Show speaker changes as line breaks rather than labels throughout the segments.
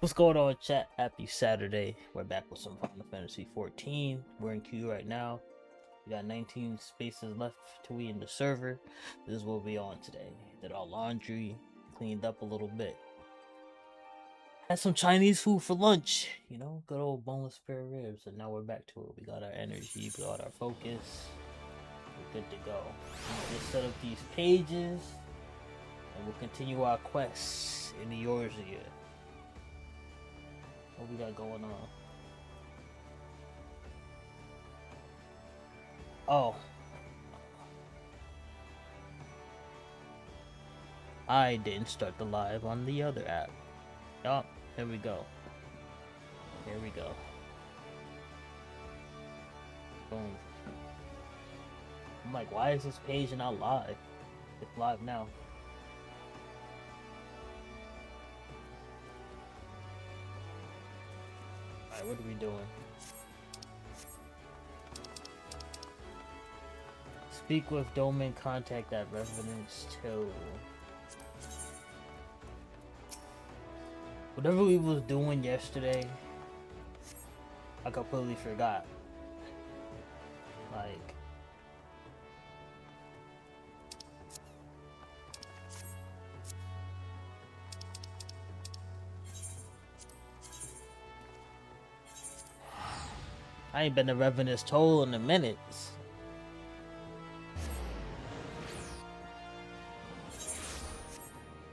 What's going on, chat? Happy Saturday. We're back with some Final Fantasy XIV. We're in queue right now. We got 19 spaces left till we in the server. This is what we on today. Did our laundry, cleaned up a little bit. Had some Chinese food for lunch. You know, good old boneless spare ribs. And now we're back to it. We got our energy, we got our focus. We're good to go. Just set up these pages, and we'll continue our quests in the Eorzea. What we got going on? Oh. I didn't start the live on the other app. Oh, here we go. Here we go. Boom. I'm like, why is this page not live? It's live now. Alright, what are we doing? Speak with Domain contact at Revenant's Toe. Whatever we was doing yesterday, I completely forgot. Like, I ain't been to Revenant's Toll in a minute.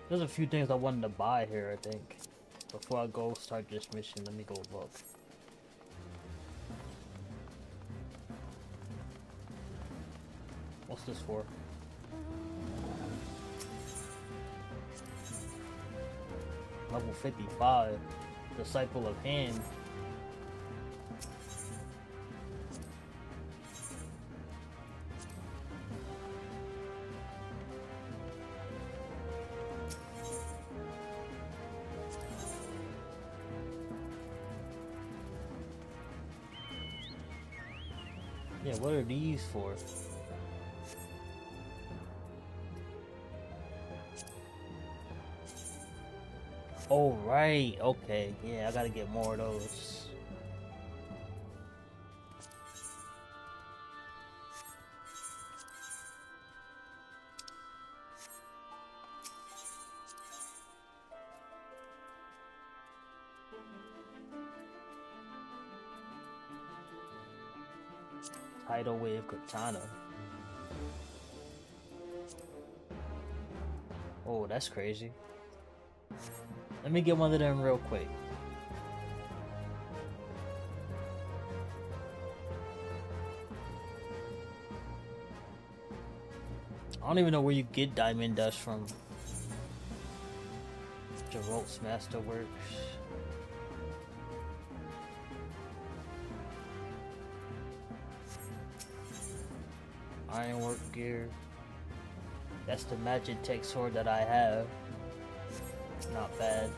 There's a few things I wanted to buy here, I think. Before I go start this mission, let me go look. What's this for? Level 55. Disciple of Hand. Yeah, what are these for? Oh, right. Okay. Yeah, I gotta get more of those. Tidal Wave Katana. Oh, that's crazy. Let me get one of them real quick. I don't even know where you get diamond dust from. Geralt's Masterworks. Ironwork gear. That's the magic tech sword that I have. Not bad.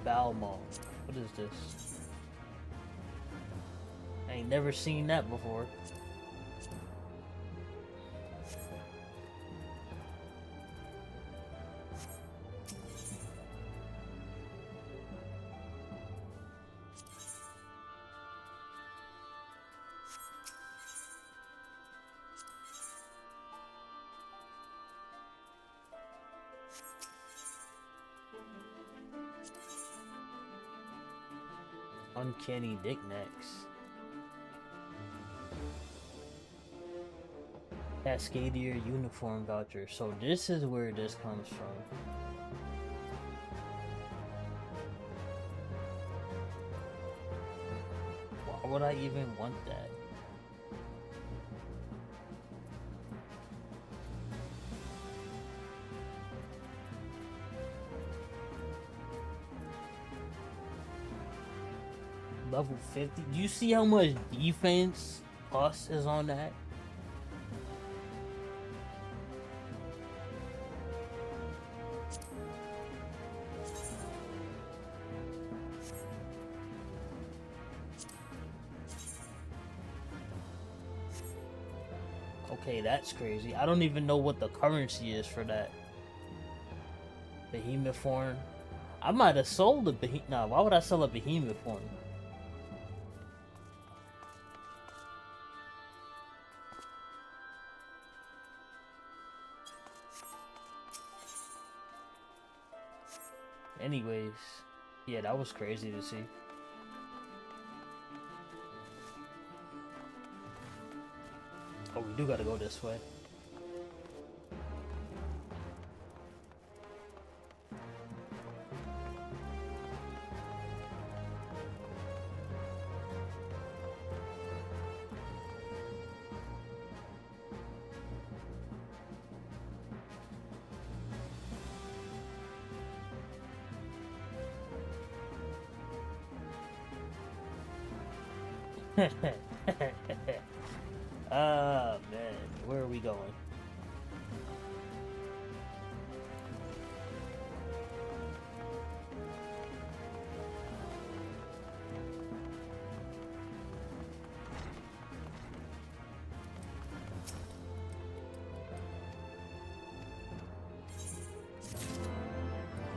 Balmong. What is this? I ain't never seen that before. Uncanny knickknacks. Cascadier uniform voucher. So this is where this comes from. Why would I even want that? Level 50. Do you see how much defense plus is on that? Okay, that's crazy. I don't even know what the currency is for that. Behemoth form. I might have sold a behemoth. Nah, why would I sell a behemoth form? Anyways, yeah, that was crazy to see. Oh, we do gotta go this way. Ah, man, where are we going?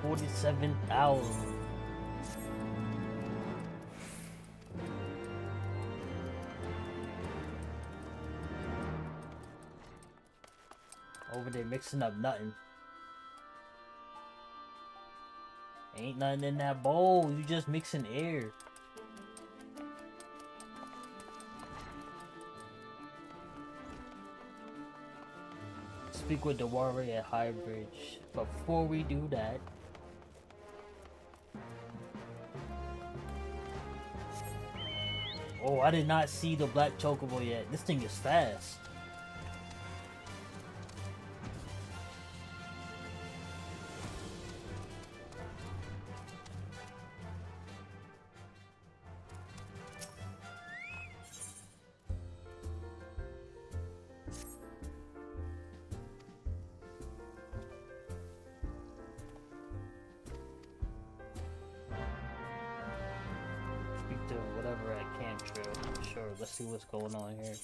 $47,000. Over there mixing up nothing. Ain't nothing in that bowl. You just mixing air. Speak with the warrior at High Bridge. But before we do that, oh, I did not see the black chocobo yet. This thing is fast. Whatever at Camp Trail. Sure, let's see what's going on here.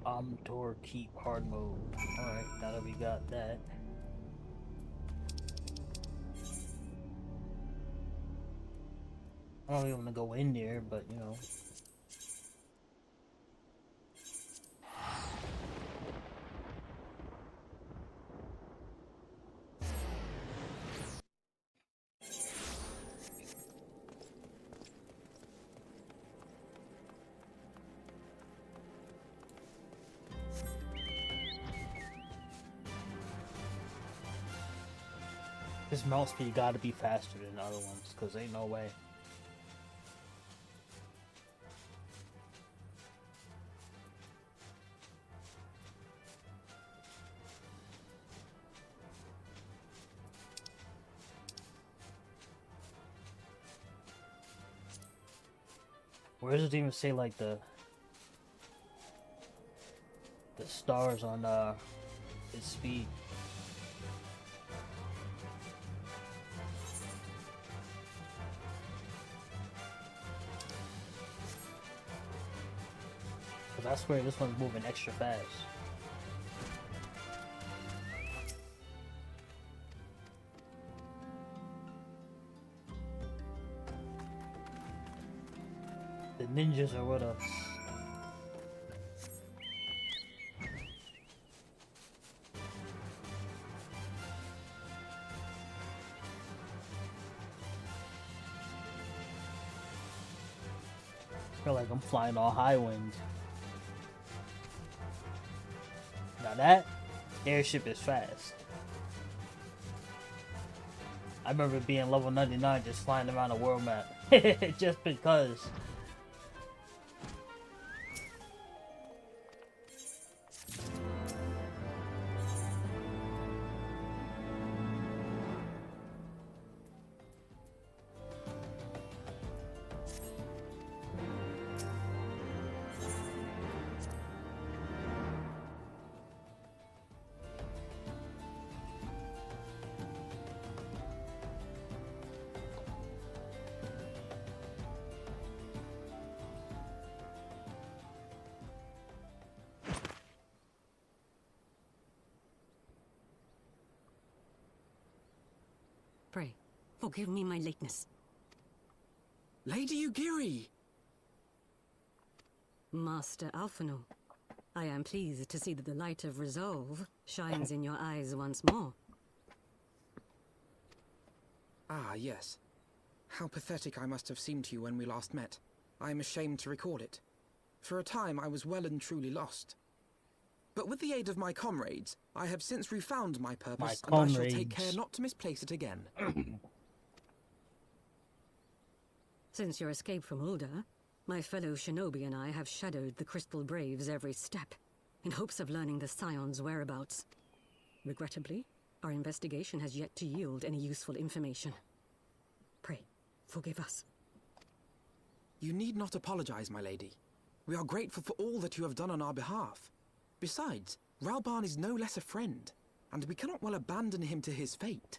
Omtor keep hard mode. Alright, now that we got that. I don't even want to go in there, but you know. This mount speed gotta be faster than the other ones, cause ain't no way. Where does it even say like the stars on its speed? I swear this one's moving extra fast. The ninjas are with us. I feel like I'm flying on high wind. Now that airship is fast. I remember being level 99 just flying around a world map. Just because.
Pray, forgive me my lateness.
Lady Ugiri!
Master Alphino, I am pleased to see that the light of resolve shines in your eyes once more.
Ah, yes. How pathetic I must have seemed to you when we last met. I am ashamed to recall it. For a time I was well and truly lost. But with the aid of my comrades, I have since refound my purpose, and I shall take care not to misplace it again.
Since your escape from Ulda, my fellow shinobi and I have shadowed the Crystal Braves every step, in hopes of learning the Scion's whereabouts. Regrettably, our investigation has yet to yield any useful information. Pray, forgive us.
You need not apologize, my lady. We are grateful for all that you have done on our behalf. Besides, Ralban is no less a friend, and we cannot well abandon him to his fate.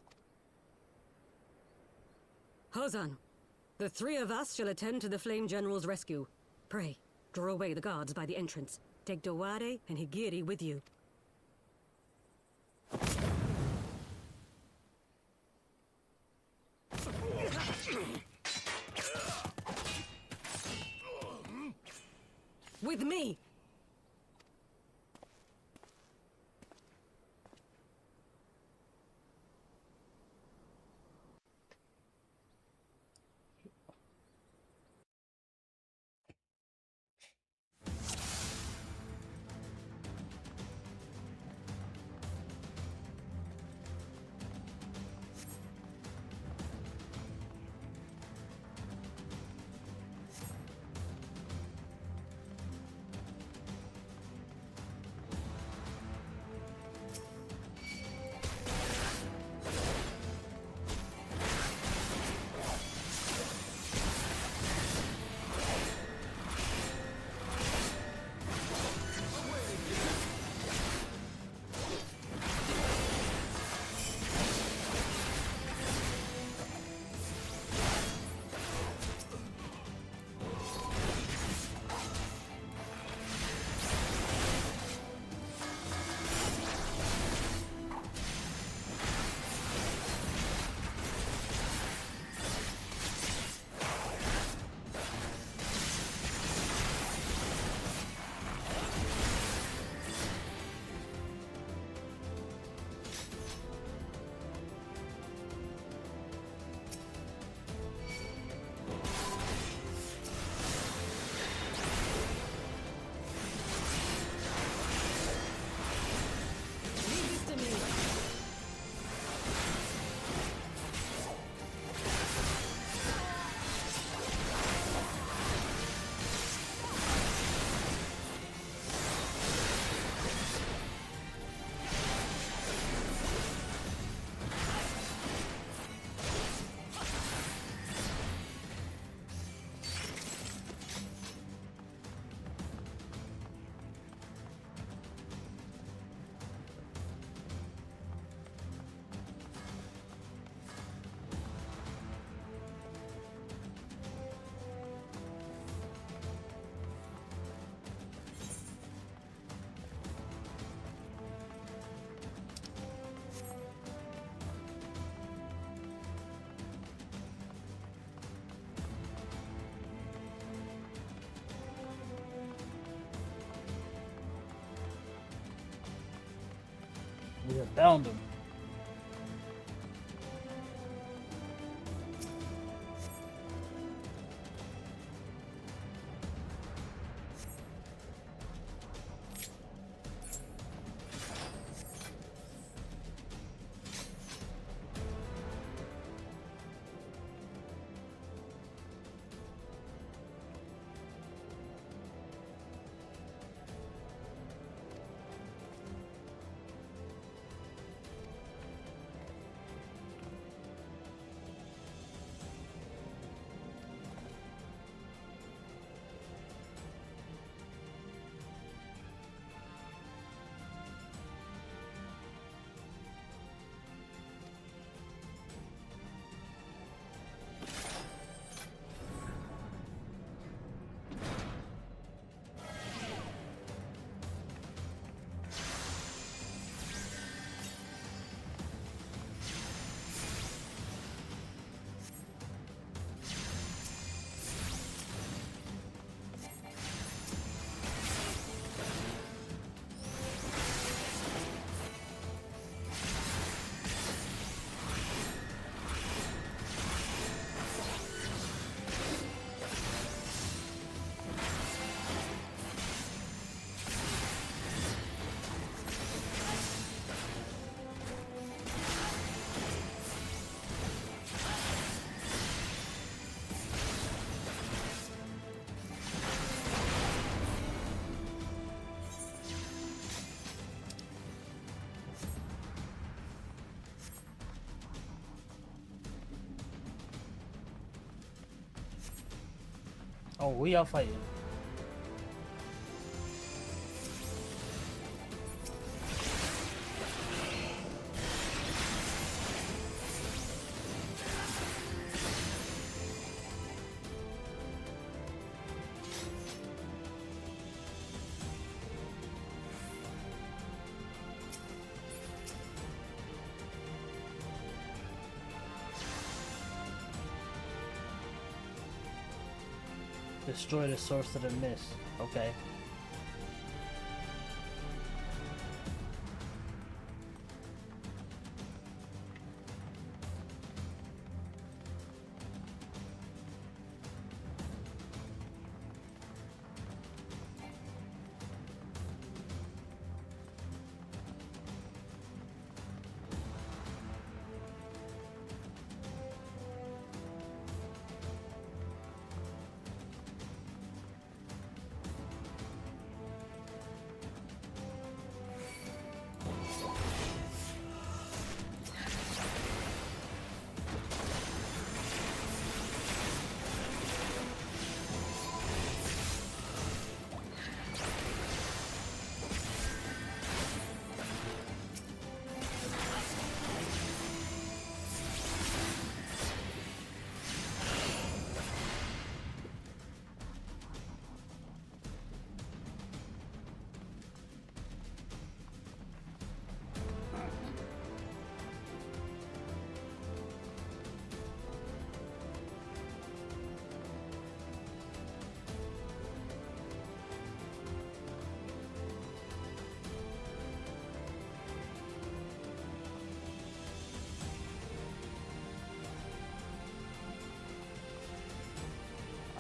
Hozan, the three of us shall attend to the Flame General's rescue. Pray, draw away the guards by the entrance. Take Dowade and Higiri with you. With me!
Yeah, bound him. Oh, we are fighting. Destroy the source of the mist. Okay.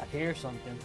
I hear something.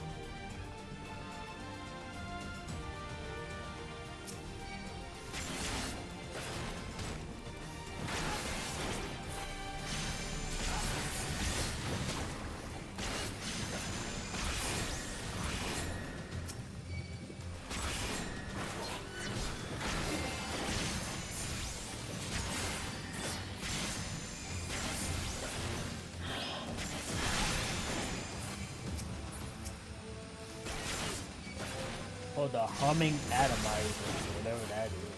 Oh, the humming atomizer, whatever that is.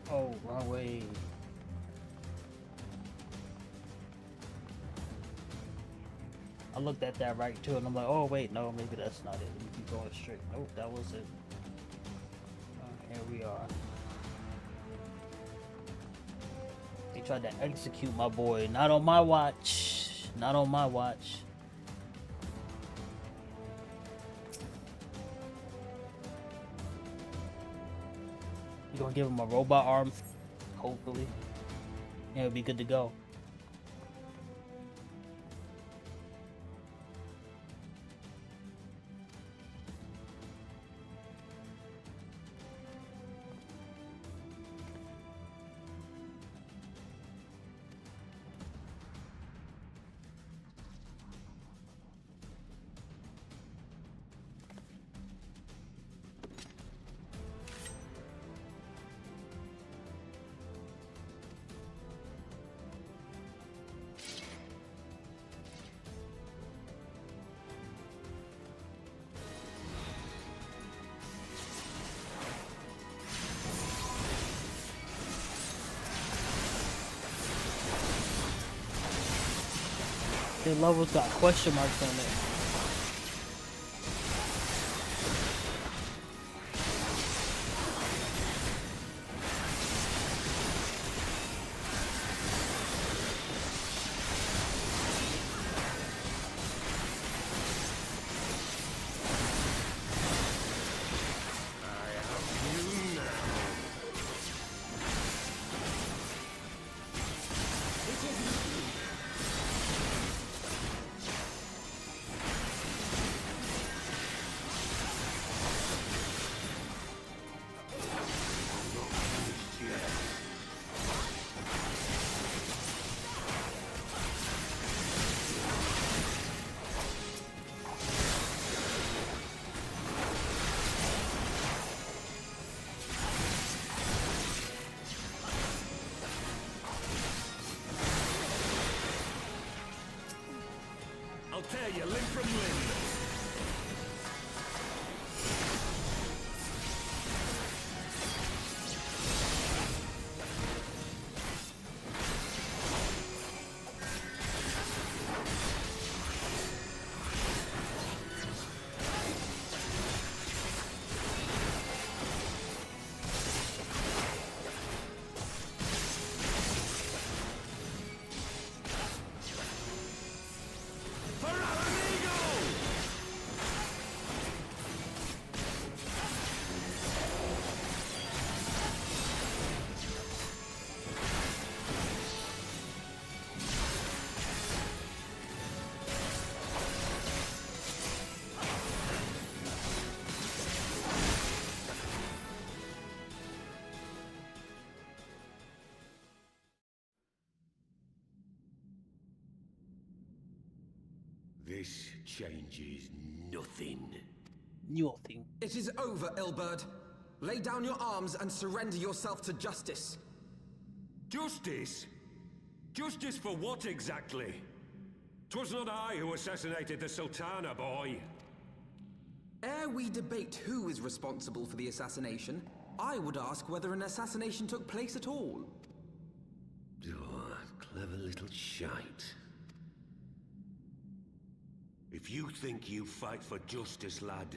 Oh, wrong way. I looked at that right too, and I'm like, oh wait, no, maybe that's not it. Let me keep going straight. Nope, that was it. Here we are. They tried to execute my boy. Not on my watch. Not on my watch. You're gonna give him a robot arm, hopefully. Yeah, it'll be good to go. Their levels got question marks on it.
I'll tear you limb from limb. This changes nothing.
Nothing.
It is over, Ilberd. Lay down your arms and surrender yourself to justice.
Justice? Justice for what exactly? 'Twas not I who assassinated the Sultana, boy.
Ere we debate who is responsible for the assassination, I would ask whether an assassination took place at all.
Oh, clever little shite. If you think you fight for justice, lad,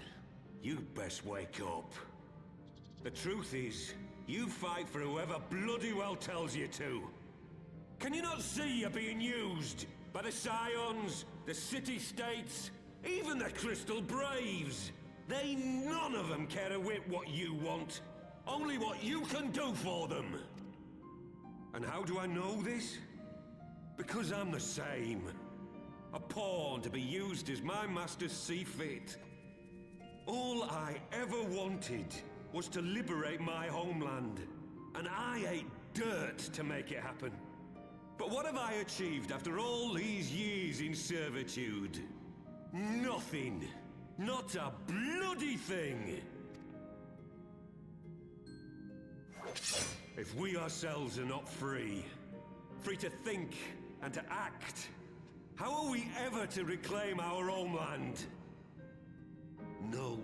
you'd best wake up. The truth is, you fight for whoever bloody well tells you to. Can you not see you're being used? By the Scions, the City-States, even the Crystal Braves. They none of them care a whit what you want. Only what you can do for them. And how do I know this? Because I'm the same. A pawn to be used as my masters see fit. All I ever wanted was to liberate my homeland. And I ate dirt to make it happen. But what have I achieved after all these years in servitude? Nothing. Not a bloody thing. If we ourselves are not free, free to think and to act, how are we ever to reclaim our homeland? Know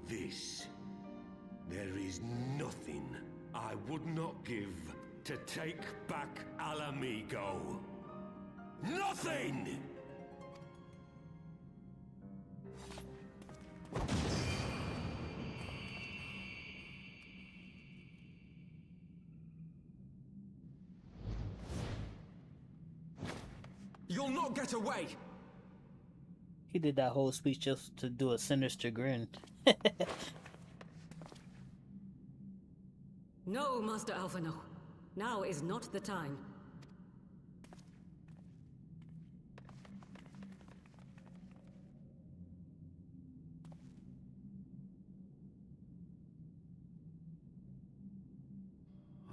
this. There is nothing I would not give to take back Alamigo. Nothing!
You'll not get away!
He did that whole speech just to do a sinister grin.
No, Master Alphino. Now is not the time.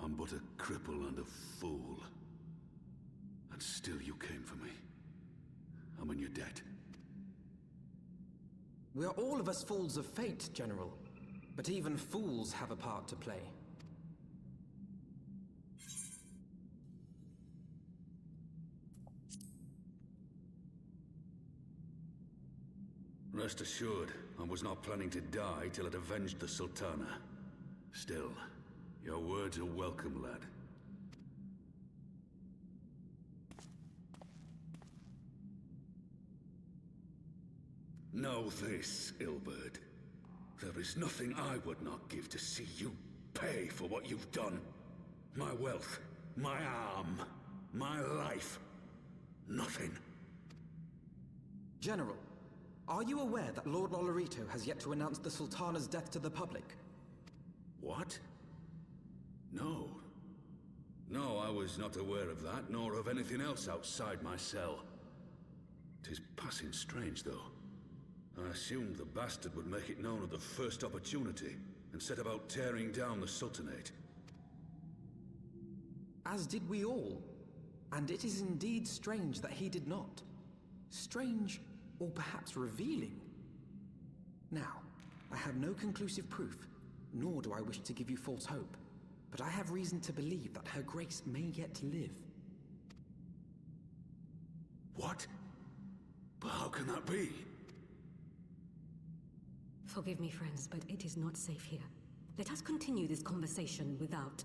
I'm but a cripple and a fool. And still you came for me. I'm in your debt.
We are all of us fools of fate, General. But even fools have a part to play.
Rest assured, I was not planning to die till I'd avenged the Sultana. Still, your words are welcome, lad. Know this, Ilberd. There is nothing I would not give to see you pay for what you've done. My wealth, my arm, my life. Nothing.
General, are you aware that Lord Lolorito has yet to announce the Sultana's death to the public?
What? No. No, I was not aware of that, nor of anything else outside my cell. 'Tis passing strange, though. I assumed the bastard would make it known at the first opportunity, and set about tearing down the Sultanate.
As did we all. And it is indeed strange that he did not. Strange, or perhaps revealing. Now, I have no conclusive proof, nor do I wish to give you false hope, but I have reason to believe that Her Grace may yet live.
What? But how can that be?
Forgive me, friends, but it is not safe here. Let us continue this conversation without.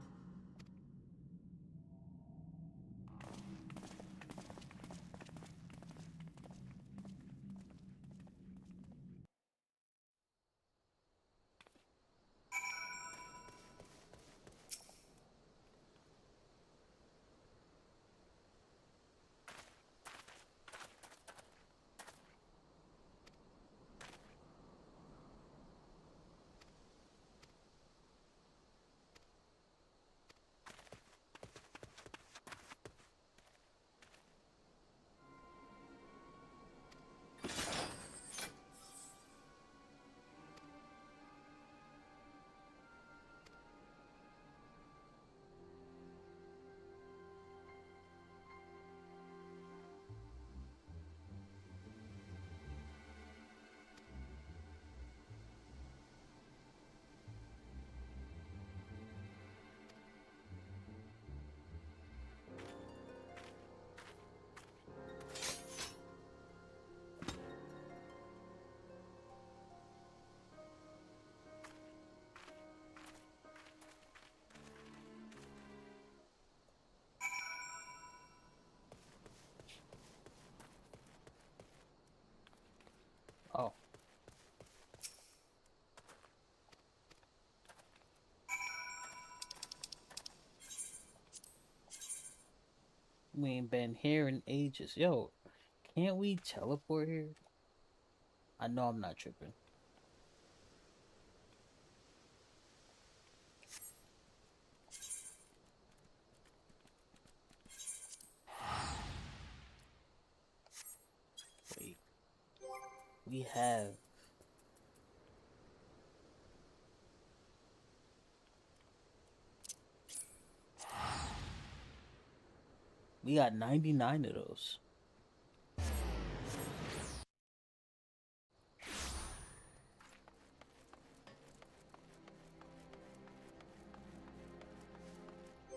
Oh. We ain't been here in ages. Yo, can't we teleport here? I know I'm not tripping. Wait. We have... We got 99 of those.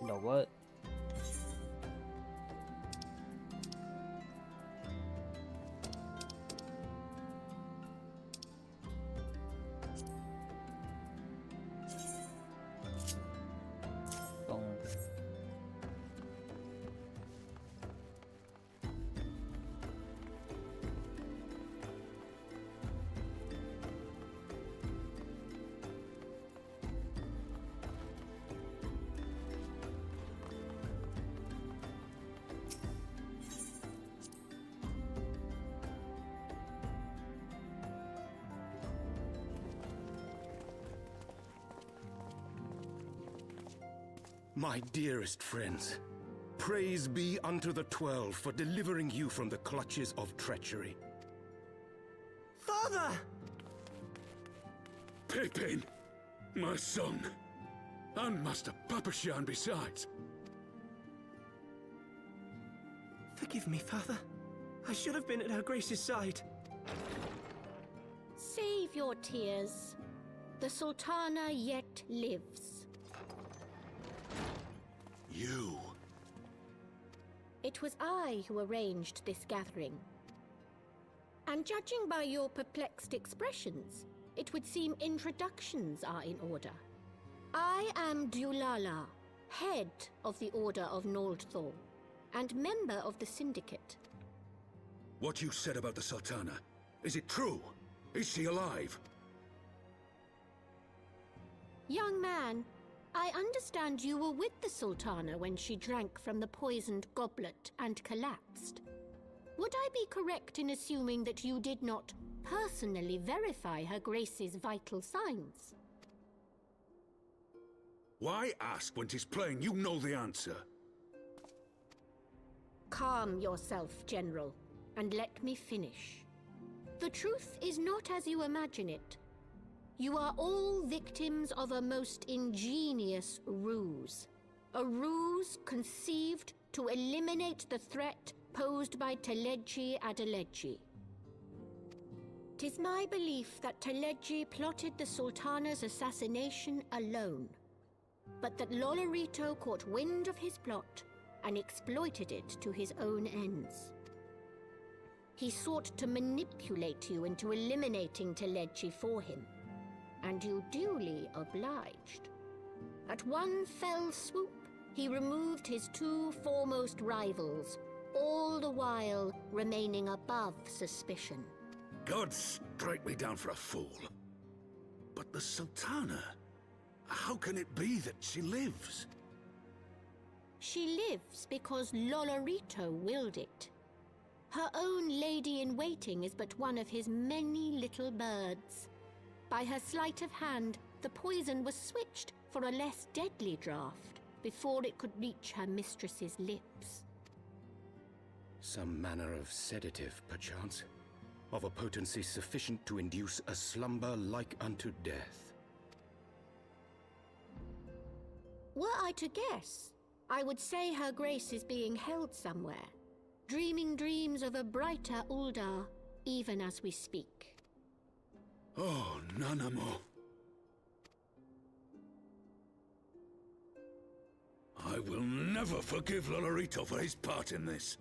You know what?
My dearest friends, praise be unto the 12 for delivering you from the clutches of treachery.
Father!
Pippin, my son, and Master Papashan besides.
Forgive me, Father. I should have been at Her Grace's side.
Save your tears. The Sultana yet lives.
You.
It was I who arranged this gathering. And judging by your perplexed expressions, it would seem introductions are in order. I am Dulala, head of the Order of Noldthor, and member of the Syndicate.
What you said about the Sultana, is it true? Is she alive?
Young man, I understand you were with the Sultana when she drank from the poisoned goblet and collapsed. Would I be correct in assuming that you did not personally verify Her Grace's vital signs?
Why ask when 'tis plain you know the answer?
Calm yourself, General, and let me finish. The truth is not as you imagine it. You are all victims of a most ingenious ruse. A ruse conceived to eliminate the threat posed by Teleji Adeleji. 'Tis my belief that Teleji plotted the Sultana's assassination alone, but that Lolorito caught wind of his plot and exploited it to his own ends. He sought to manipulate you into eliminating Teleji for him, and you duly obliged. At one fell swoop, he removed his two foremost rivals, all the while remaining above suspicion.
God strike me down for a fool. But the Sultana, how can it be that she lives?
She lives because Lolorito willed it. Her own lady-in-waiting is but one of his many little birds. By her sleight of hand, the poison was switched for a less deadly draught before it could reach her mistress's lips.
Some manner of sedative, perchance, of a potency sufficient to induce a slumber like unto death.
Were I to guess, I would say Her Grace is being held somewhere, dreaming dreams of a brighter Uldar, even as we speak.
Oh, Nanamo. I will never forgive Lolorito for his part in this.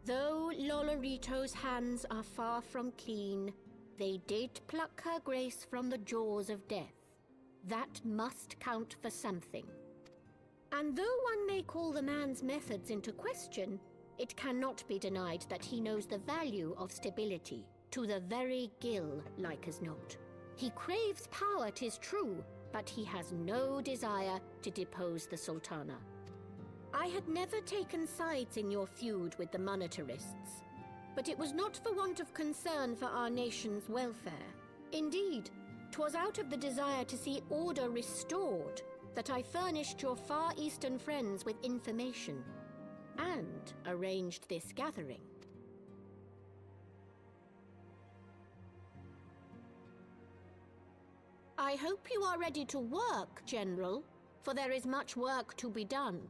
Though Lolorito's hands are far from clean, they did pluck Her Grace from the jaws of death. That must count for something. And though one may call the man's methods into question, it cannot be denied that he knows the value of stability, to the very gill, like as not. He craves power, 'tis true, but he has no desire to depose the Sultana. I had never taken sides in your feud with the monetarists, but it was not for want of concern for our nation's welfare. Indeed, 'twas out of the desire to see order restored that I furnished your Far Eastern friends with information and arranged this gathering. I hope you are ready to work, General, for there is much work to be done.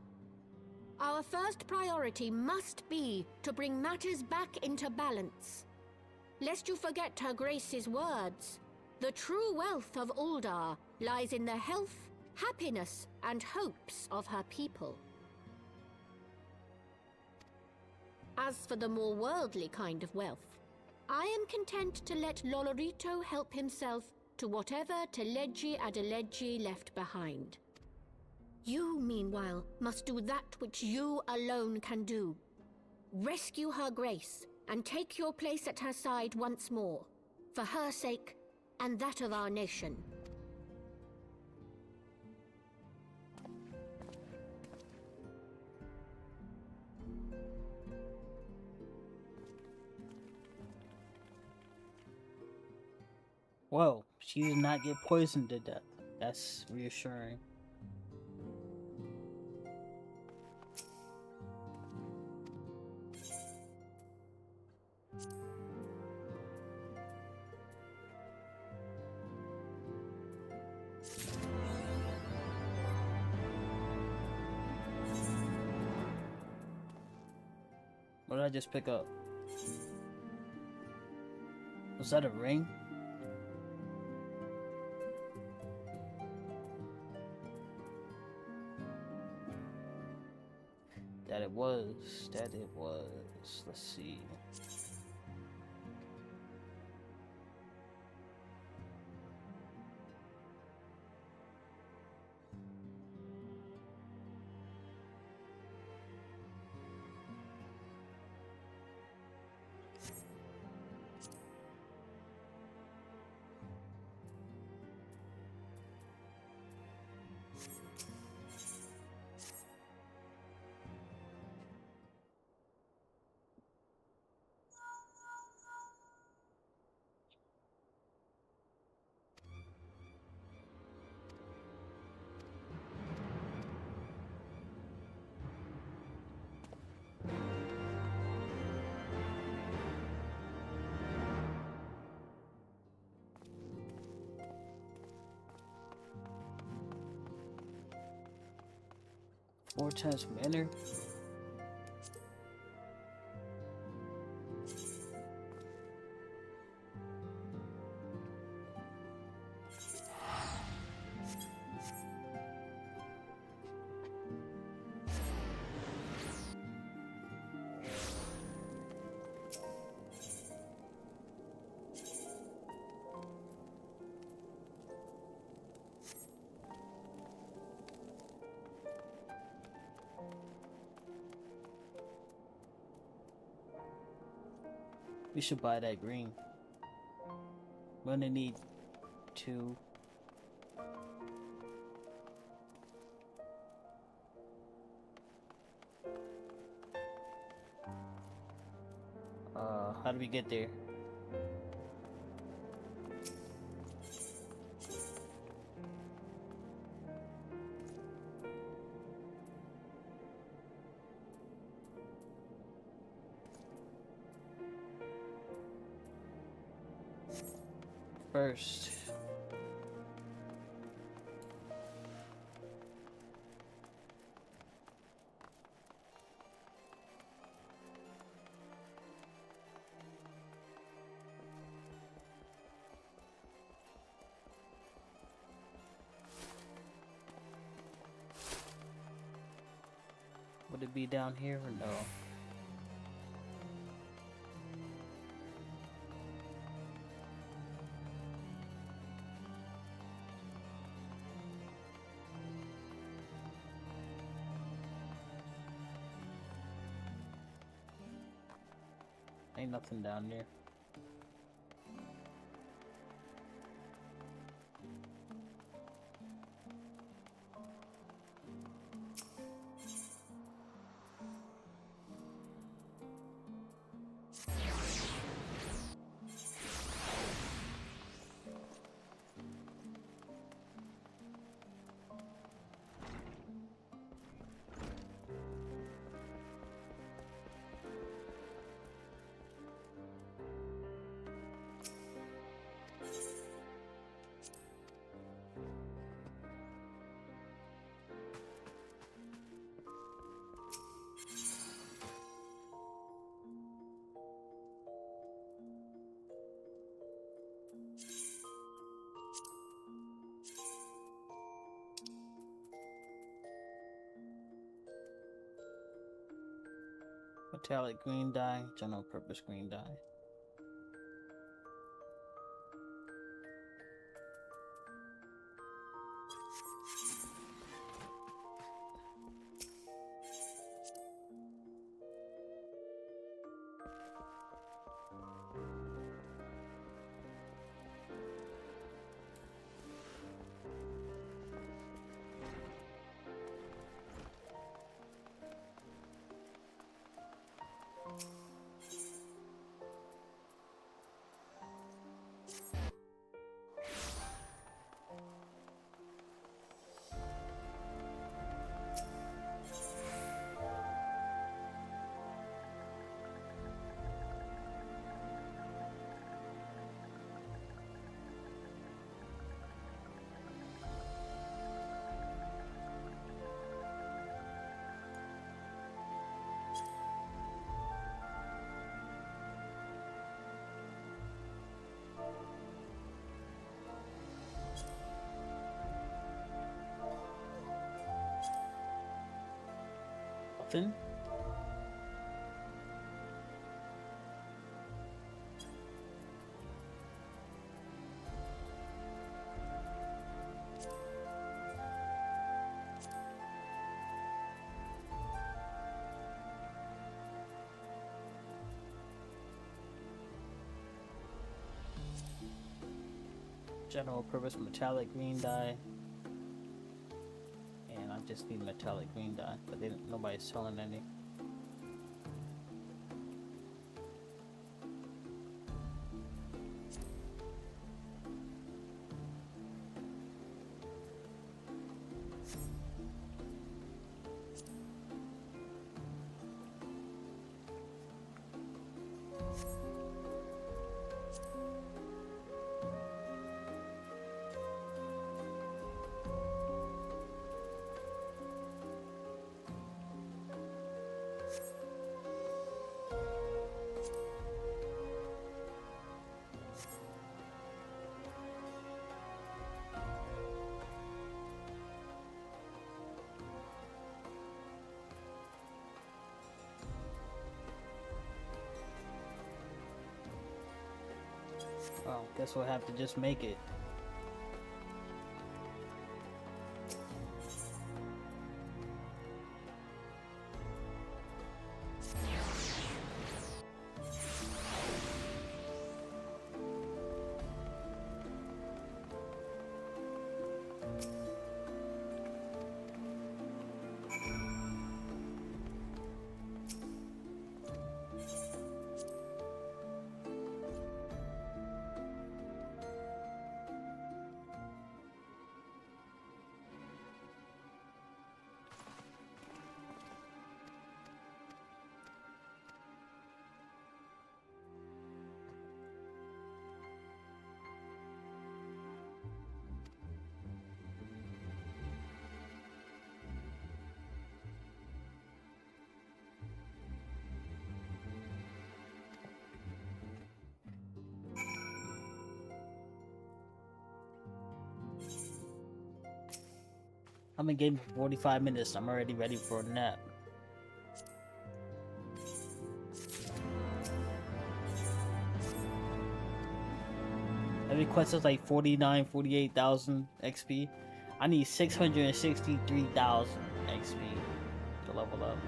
Our first priority must be to bring matters back into balance. Lest you forget Her Grace's words, the true wealth of Uldar lies in the health, happiness, and hopes of her people. As for the more worldly kind of wealth, I am content to let Lolorito help himself to whatever Teleji Adeleji left behind. You, meanwhile, must do that which you alone can do. Rescue Her Grace and take your place at her side once more, for her sake and that of our nation.
Whoa, she did not get poisoned to death. That's reassuring. What did I just pick up? Was that a ring? That it was. That it was. Let's see. Four times from enter. We should buy that green. We're gonna need 2. How do we get there? First. Would it be down here or no? Ain't nothing down there. Metallic green dye, general purpose green dye. nothing. General purpose metallic green dye. And I just need metallic green dye, but nobody's selling any. Well, guess we'll have to just make it. I'm in game for 45 minutes. I'm already ready for a nap. Every quest is like 48,000 XP. I need 663,000 XP to level up.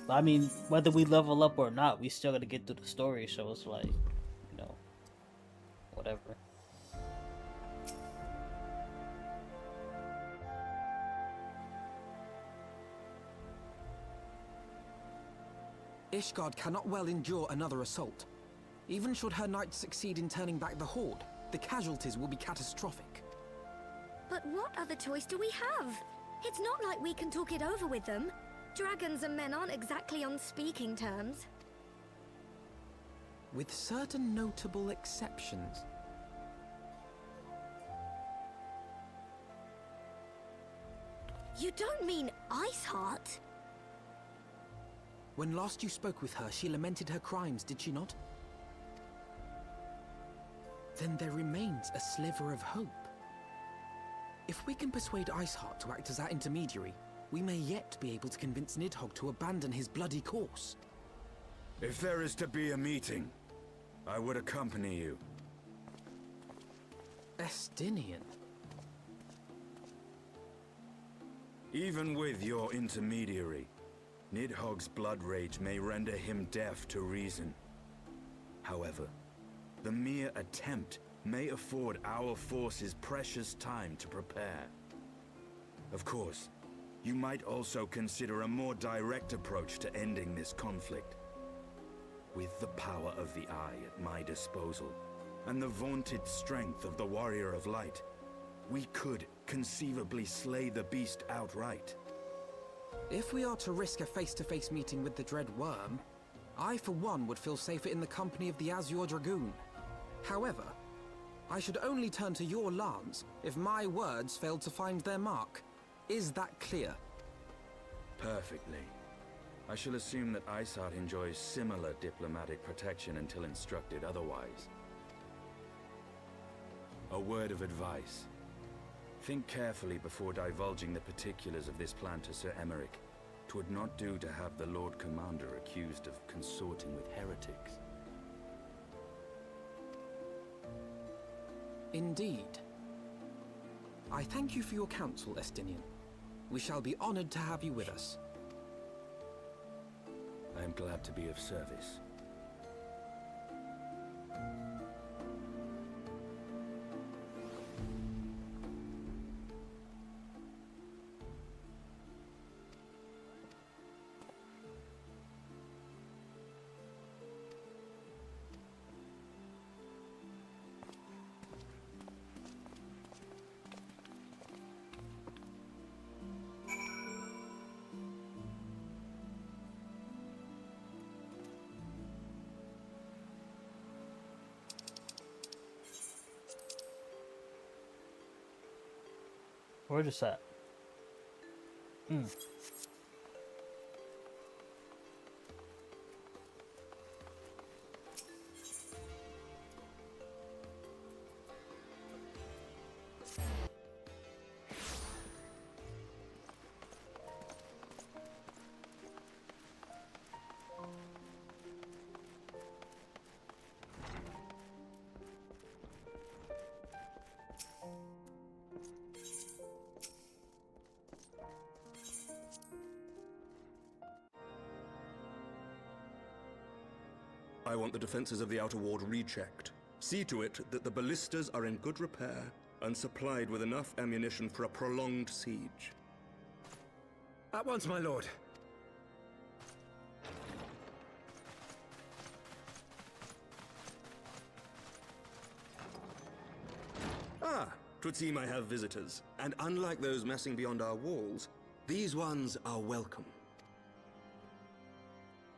But I mean, whether we level up or not, we still gotta get through the story, so it's like, you know, whatever.
Ishgard cannot well endure another assault. Even should her knights succeed in turning back the Horde, the casualties will be catastrophic.
But what other choice do we have? It's not like we can talk it over with them. Dragons and men aren't exactly on speaking terms.
With certain notable exceptions.
You don't mean Iceheart?
When last you spoke with her, she lamented her crimes, did she not? Then there remains a sliver of hope. If we can persuade Iceheart to act as our intermediary, we may yet be able to convince Nidhogg to abandon his bloody course.
If there is to be a meeting, I would accompany you.
Estinian.
Even with your intermediary, Nidhogg's blood rage may render him deaf to reason. However, the mere attempt may afford our forces precious time to prepare. Of course, you might also consider a more direct approach to ending this conflict. With the power of the Eye at my disposal, and the vaunted strength of the Warrior of Light, we could conceivably slay the beast outright.
If we are to risk a face-to-face meeting with the Dread Worm, I for one would feel safer in the company of the Azure Dragoon. However, I should only turn to your lance if my words failed to find their mark. Is that clear?
Perfectly. I shall assume that Iceheart enjoys similar diplomatic protection until instructed otherwise. A word of advice. Think carefully before divulging the particulars of this plan to Sir Emeric. 'Twould not do to have the Lord Commander accused of consorting with heretics.
Indeed. I thank you for your counsel, Estinian. We shall be honored to have you with us.
I am glad to be of service.
Where's this at?
I want the defenses of the outer ward rechecked. See to it that the ballistas are in good repair and supplied with enough ammunition for a prolonged siege.
At once, my lord.
Ah, 'twould seem I have visitors, and unlike those messing beyond our walls, these ones are welcome.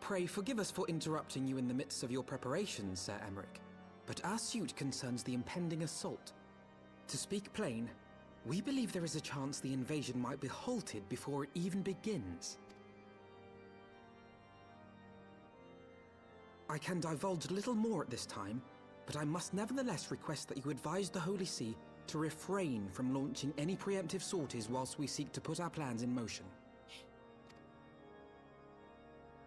Pray forgive us for interrupting you in the midst of your preparations, Sir Emeric, but our suit concerns the impending assault. To speak plain, we believe there is a chance the invasion might be halted before it even begins. I can divulge little more at this time, but I must nevertheless request that you advise the Holy See to refrain from launching any preemptive sorties whilst we seek to put our plans in motion.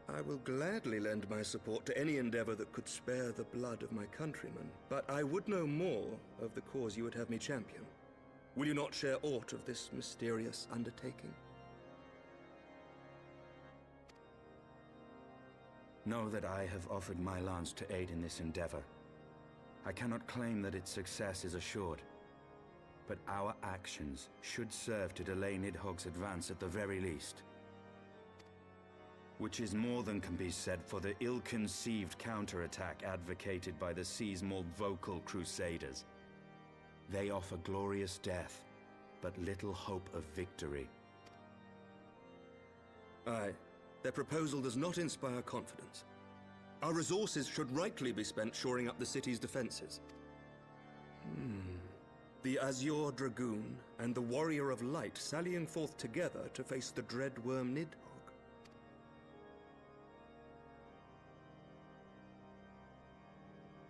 I will gladly lend my support to any endeavor that could spare the blood of my countrymen, but I would know more of the cause you would have me champion. Will you not share aught of this mysterious undertaking?
Know that I have offered my lance to aid in this endeavor. I cannot claim that its success is assured, but our actions should serve to delay Nidhogg's advance at the very least. Which is more than can be said for the ill-conceived counterattack advocated by the sea's more vocal crusaders. They offer glorious death, but little hope of victory.
Aye, their proposal does not inspire confidence. Our resources should rightly be spent shoring up the city's defenses. The Azure Dragoon and the Warrior of Light sallying forth together to face the dread worm Nidhogg.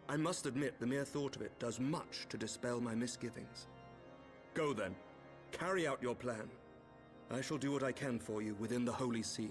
I must admit the mere thought of it does much to dispel my misgivings. Go then, carry out your plan. I shall do what I can for you within the Holy See.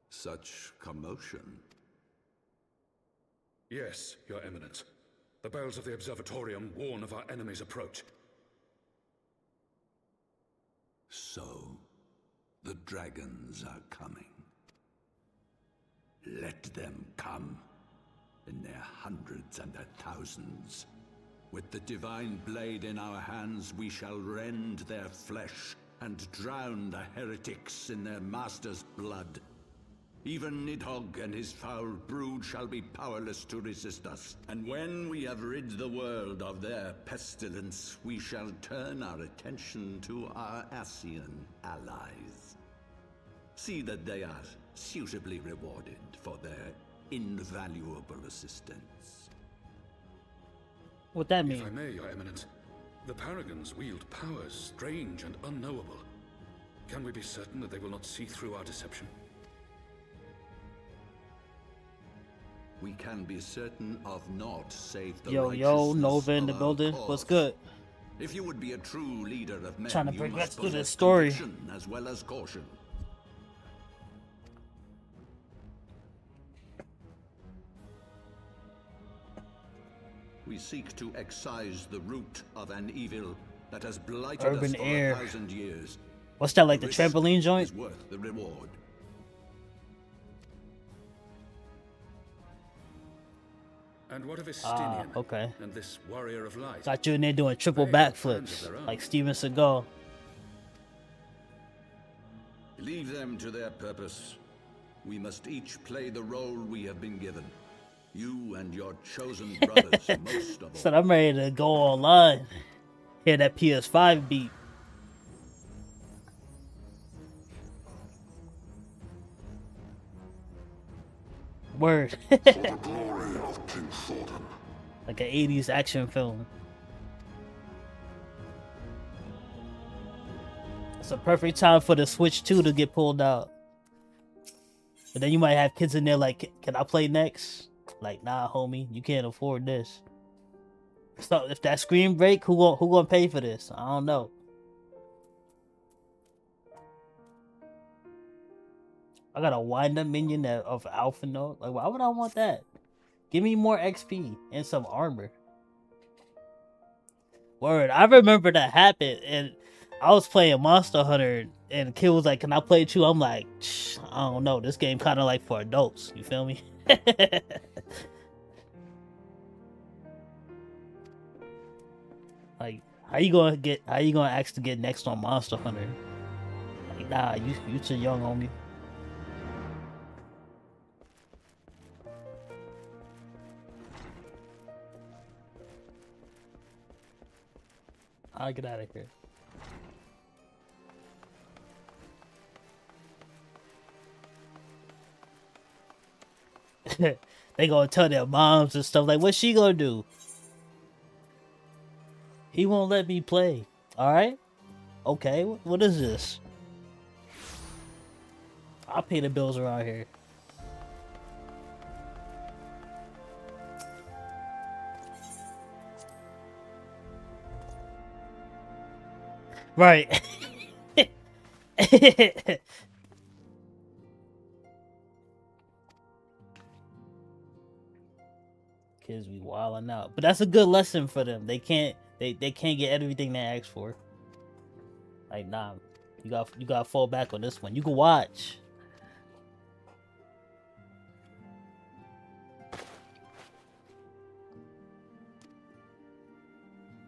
Such commotion.
Yes, Your Eminence. The bells of the Observatorium warn of our enemy's approach.
So, the dragons are coming. Let them come, in their hundreds and their thousands. With the divine blade in our hands, we shall rend their flesh and drown the heretics in their master's blood. Even Nidhogg and his foul brood shall be powerless to resist us. And when we have rid the world of their pestilence, we shall turn our attention to our Ascian allies. See that they are suitably rewarded for their invaluable assistance.
What that mean?
If I may, Your Eminence, the Paragons wield powers strange and unknowable. Can we be certain that they will not see through our deception?
We can be certain of naught save the
Yo,
righteousness
Nova in the
of our
building.
cause.
What's good?
If you would be a true leader of men,
Trying to
you
progress
must
through this
possess
story.
conviction as well as caution. We seek to excise the root of an evil that has blighted
Urban
us for
air.
1,000 years.
What's that, like the
risk
trampoline joint?
is worth the reward.
And what of Estinian
okay.
and this warrior of light?
Got you in there doing triple
They have plans
backflips,
of their own.
like Steven Seagal.
Leave them to their purpose. We must each play the role we have been given. You and your chosen brothers, most of all.
Said I'm ready to go online. Hear that PS5 beat. Word.
For the glory of King Thornton.
Like an 80s action film. It's a perfect time for the Switch 2 to get pulled out. But then you might have kids in there like, can I play next? Like, nah, homie, you can't afford this. So if that screen break, who gonna pay for this? I don't know. I got a wind up minion of Alpha Note. Like, why would I want that? Give me more XP and some armor. Word, I remember that happened, and I was playing Monster Hunter, and the kid was like, "Can I play too?" I'm like, I don't know. This game kind of like for adults. You feel me? Like, how you gonna ask to get next on Monster Hunter? Like, nah, you too young, homie. I'll get out of here. They gonna tell their moms and stuff like, what's she gonna do? He won't let me play. Alright? Okay, what is this? I'll pay the bills around here. Right. Kids be wilding out, but that's a good lesson for them. They can't get everything they ask for. Like, nah, you gotta fall back on this one. You can watch.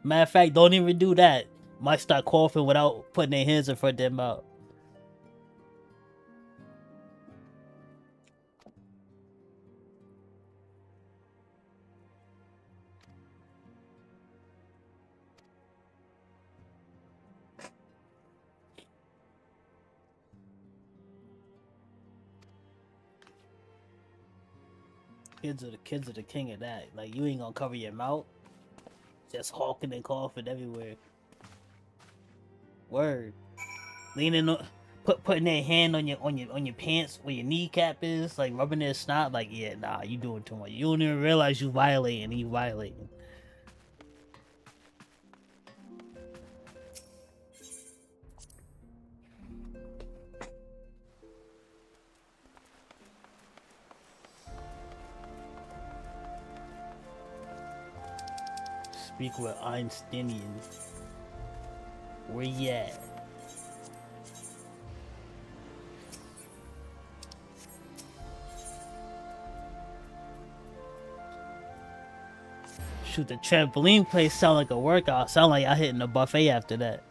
Matter of fact, don't even do that. Might start coughing without putting their hands in front of their mouth. Kids are the king of that. Like, you ain't gonna cover your mouth. Just hawking and coughing everywhere. Word. Leaning on, putting their hand on your pants where your kneecap is, like rubbing their snot. Like, yeah, nah, you doing too much. You don't even realize you violating. You violating. Speak with Einsteinians. Where you at? Shoot, the trampoline place sound like a workout. Sound like I hitting a buffet after that.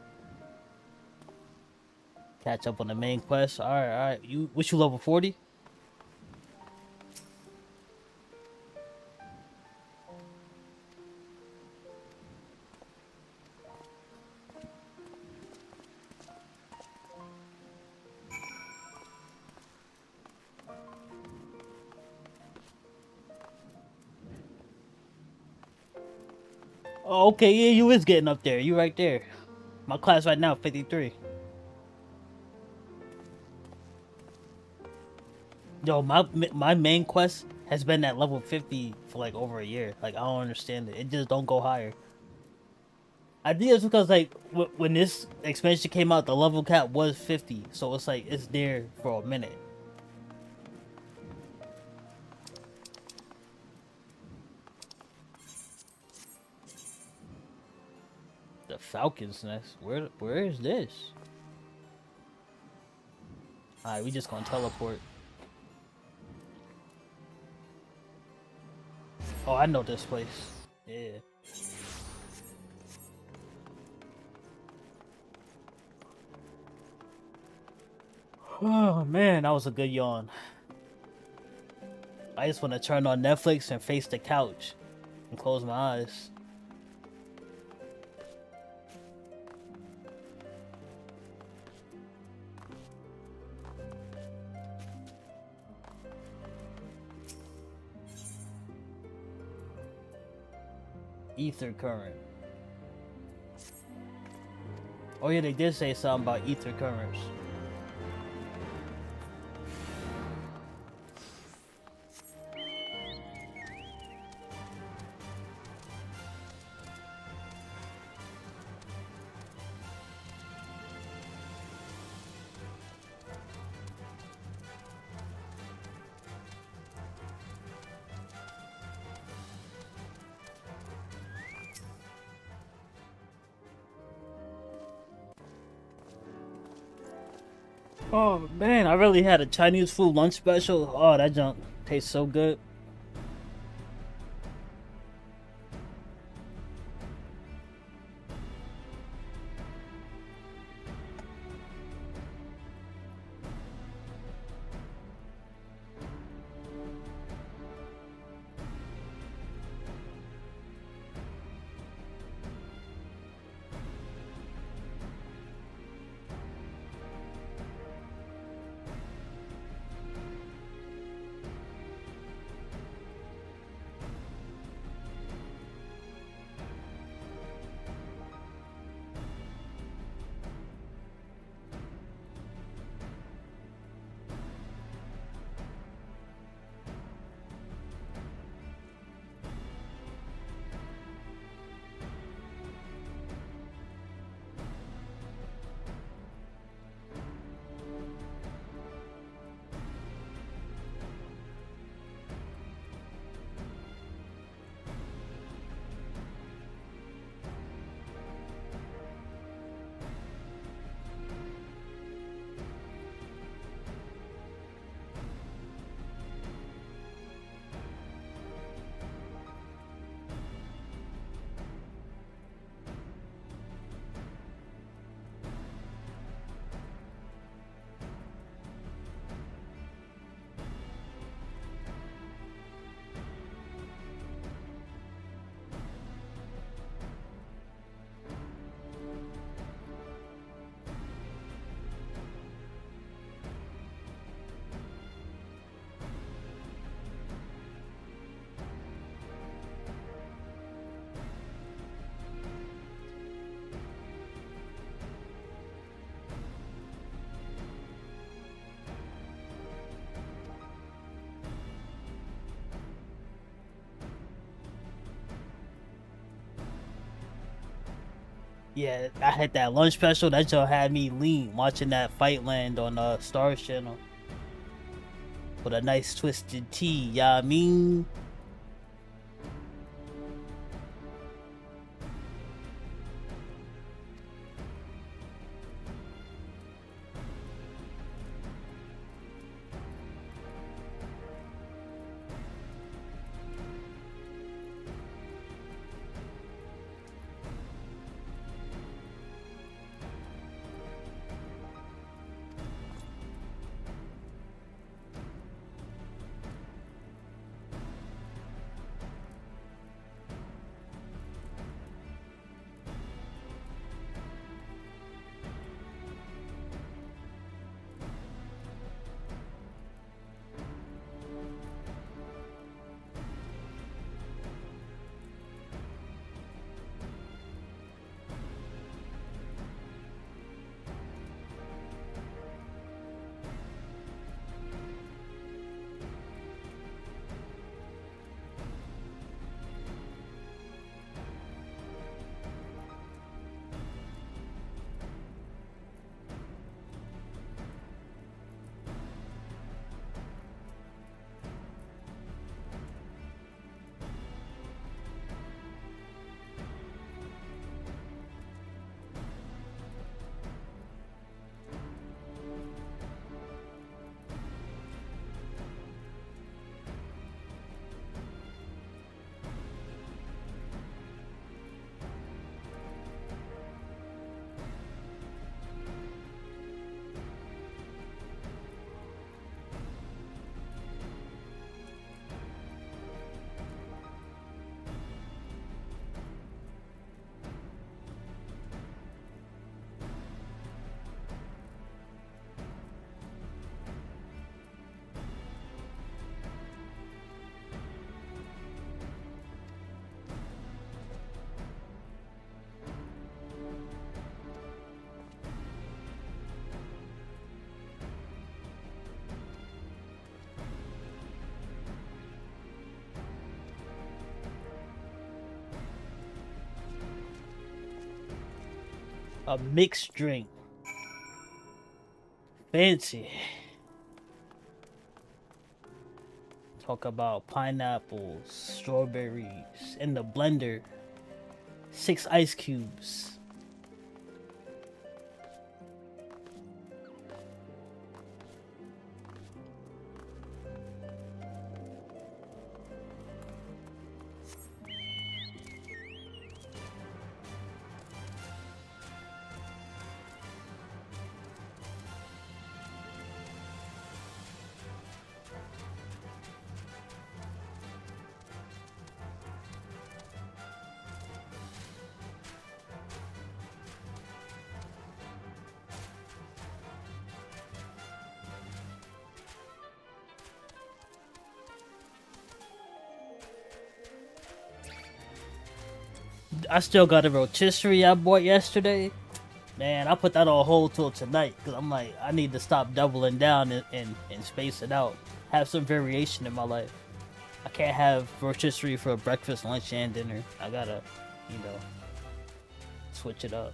Catch up on the main quest. Alright, alright. What you level 40? Oh, okay, yeah, you is getting up there. You right there. My class right now, 53. Yo, my main quest has been at level 50 for like over a year. Like, I don't understand it. It just don't go higher. I think it's because like when this expansion came out, the level cap was 50, so it's like it's there for a minute. The Falcon's Nest. Where is this? Alright, we just gonna teleport. Oh, I know this place. Yeah. Oh man, that was a good yawn. I just want to turn on Netflix and face the couch and close my eyes. Ether current. Oh yeah, they did say something about ether currents. Oh man, I really had a Chinese food lunch special. Oh, that junk tastes so good. Yeah, I had that lunch special. That just had me lean watching that fight land on Stars Channel. With a nice twisted tea, yeah, I mean. A mixed drink. Fancy. Talk about pineapples, strawberries in the blender. 6 ice cubes. I still got a rotisserie I bought yesterday. Man, I put that on hold till tonight because I'm like, I need to stop doubling down and space it out. Have some variation in my life. I can't have rotisserie for breakfast, lunch, and dinner. I gotta, switch it up.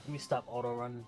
Let me stop auto running.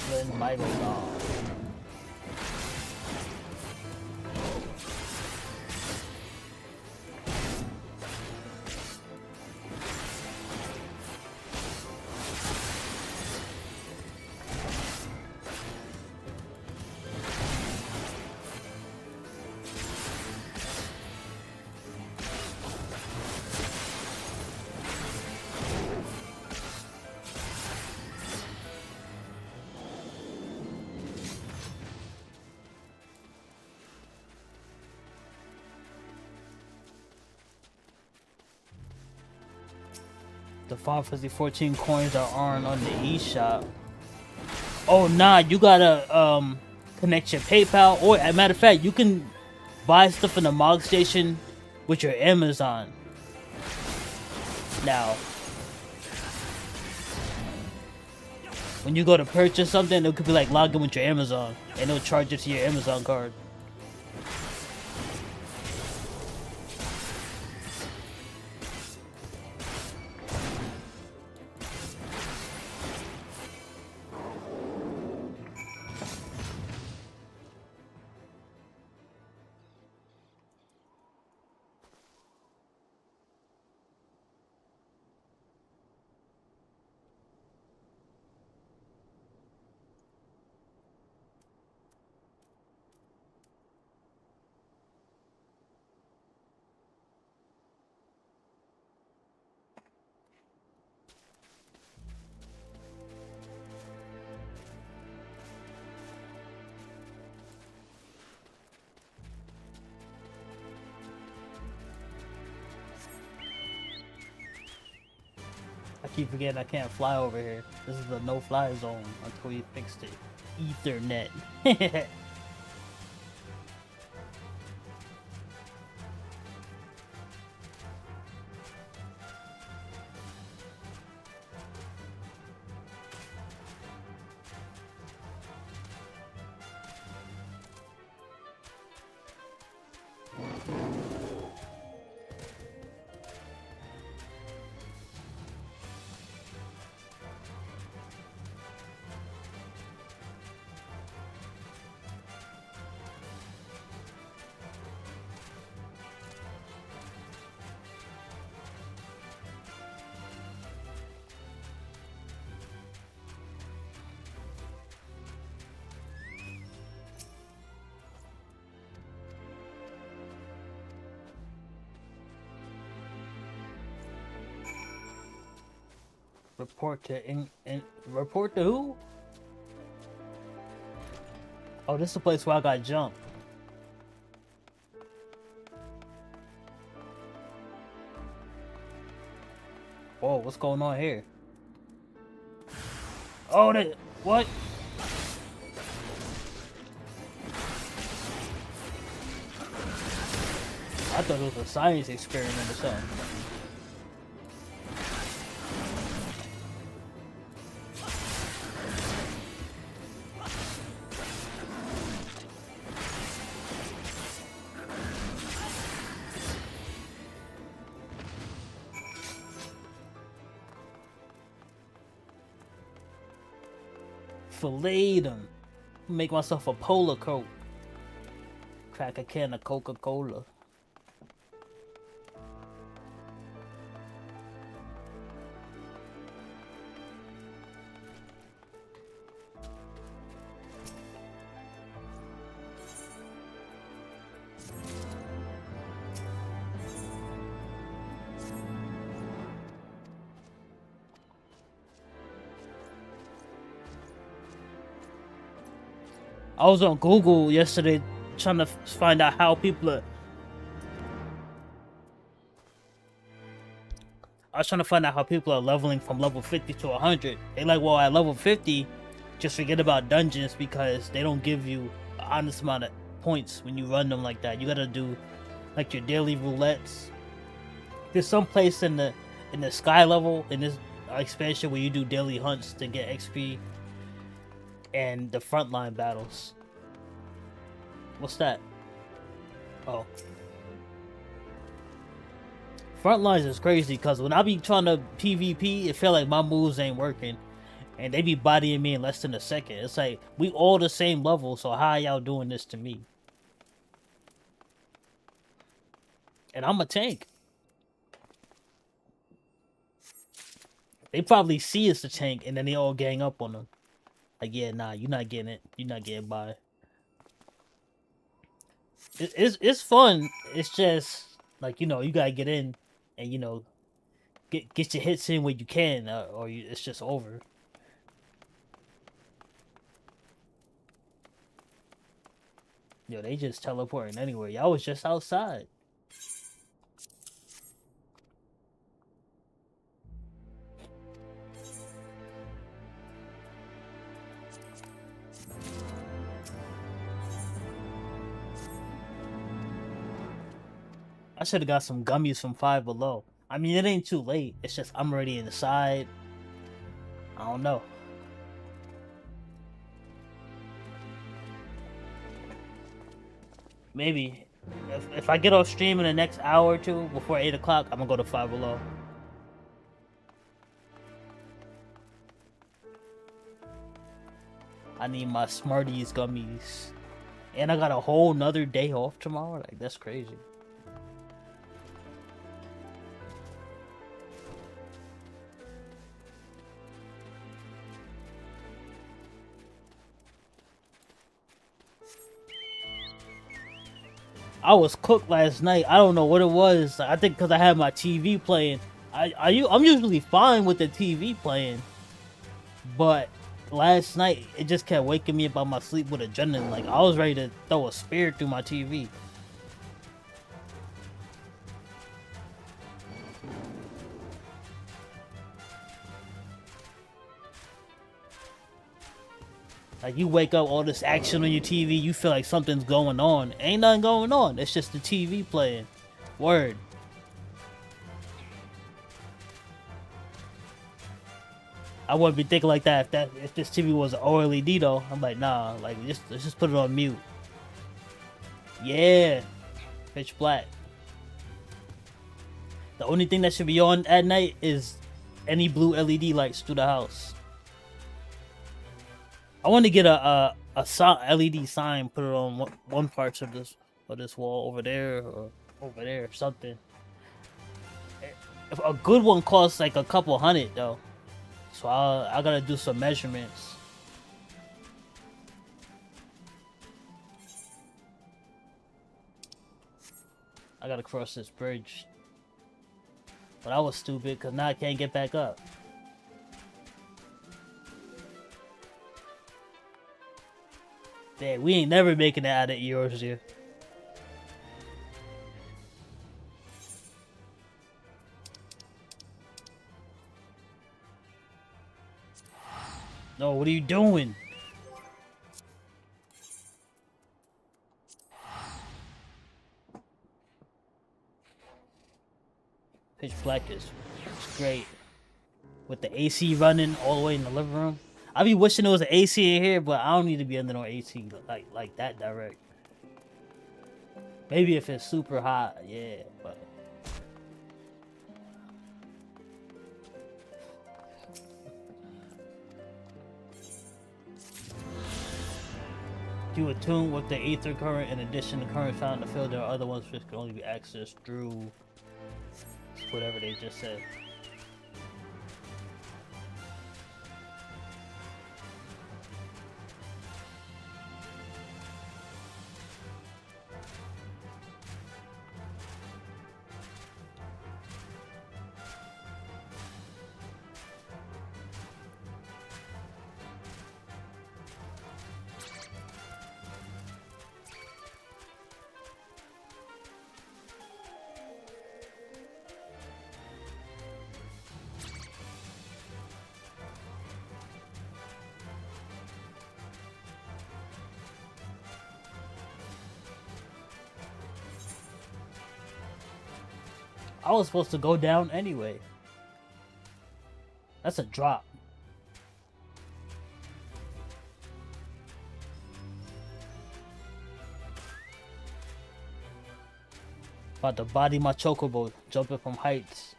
Upland Bible Dog. The Final Fantasy XIV coins that aren't on the eShop. Oh nah, you gotta connect your PayPal, or as a matter of fact, you can buy stuff in the Mog Station with your Amazon. Now, when you go to purchase something, it could be like log in with your Amazon, and it'll charge it to your Amazon card. I keep forgetting I can't fly over here. This is the no-fly zone until we fixed it. Ethernet. Report to who? Oh, this is the place where I got jumped. Whoa, what's going on here? Oh, what? I thought it was a science experiment or something. Filleted them. Make myself a polar coat. Crack a can of Coca-Cola. I was on Google yesterday trying to find out how people are... I was trying to find out how people are leveling from level 50 to 100. They like, well, at level 50, just forget about dungeons because they don't give you an honest amount of points when you run them like that. You gotta do like your daily roulettes. There's some place in the sky level in this expansion where you do daily hunts to get XP. And the frontline battles. What's that? Oh. Frontlines is crazy because when I be trying to PvP, it feel like my moves ain't working. And they be bodying me in less than a second. It's like, we all the same level, so how y'all doing this to me? And I'm a tank. They probably see us a tank and then they all gang up on them. Like, yeah, nah, you're not getting it. You're not getting by. It's fun. It's just, like, you know, you gotta get in and, you know, get your hits in when you can, or it's just over. Yo, they just teleporting anywhere. Y'all was just outside. I should have got some gummies from Five Below. I mean, it ain't too late. It's just I'm already inside. I don't know. Maybe. If I get off stream in the next hour or two, before 8 o'clock, I'm gonna go to Five Below. I need my Smarties gummies. And I got a whole nother day off tomorrow. Like, that's crazy. I was cooked last night. I don't know what it was. I think because I had my TV playing. I'm usually fine with the TV playing, but last night it just kept waking me up out my sleep with adrenaline. Like, I was ready to throw a spear through my TV. Like, you wake up, all this action on your TV, you feel like something's going on. Ain't nothing going on. It's just the TV playing. Word. I wouldn't be thinking like that if this TV was an OLED though. I'm like, nah, like let's just put it on mute. Yeah. Pitch black. The only thing that should be on at night is any blue LED lights through the house. I want to get a LED sign, put it on one part of this wall over there or over there or something. If a good one costs like a couple $100 though, so I gotta do some measurements. I gotta cross this bridge, but I was stupid because now I can't get back up. Damn, we ain't never making it out of yours here. No, what are you doing? Pitch black is great. With the AC running all the way in the living room. I be wishing there was an AC in here, but I don't need to be under no AC like that direct. Maybe if it's super hot, yeah, but you attune with the ether current. In addition to current found in the field, there are other ones which can only be accessed through whatever they just said. I was supposed to go down anyway. That's a drop. About to body my chocobo, jumping from heights.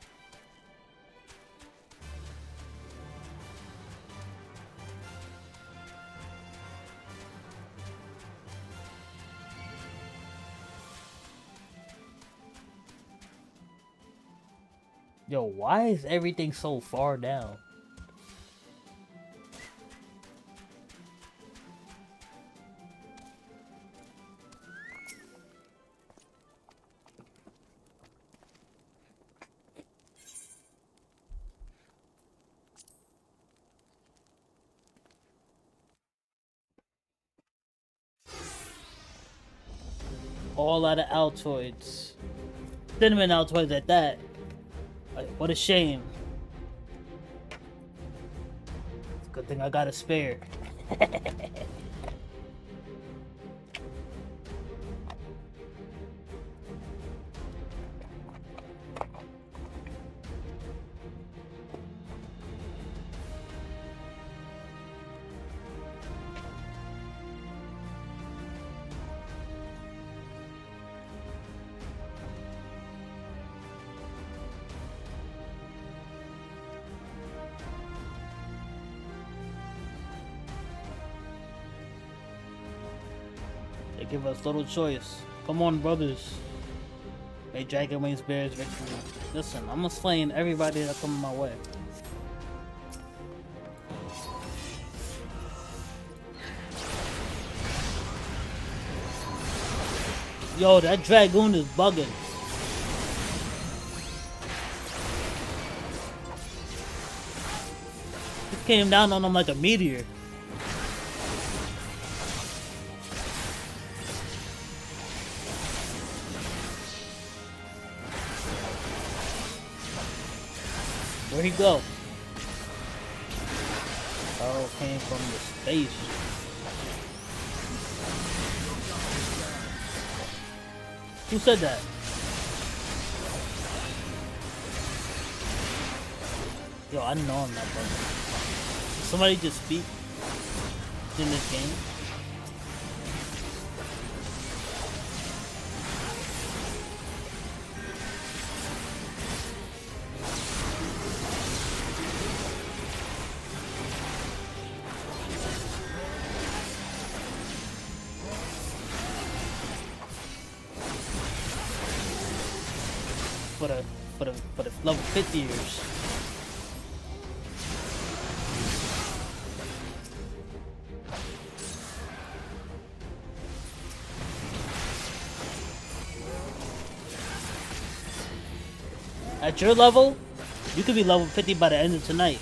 Yo, why is everything so far down? All out of Altoids. Cinnamon Altoids at that. What a shame. Good thing I got a spare. They give us little choice. Come on, brothers. May Dragon Wings bears victory. Listen, I'm gonna slaying everybody that come my way. Yo, that Dragoon is bugging. It came down on him like a meteor. Where'd he go? Oh, came from the space. Who said that? Yo, I know I'm not bugging. Did somebody just speak in this game? For the level 50ers. At your level, you could be level 50 by the end of tonight.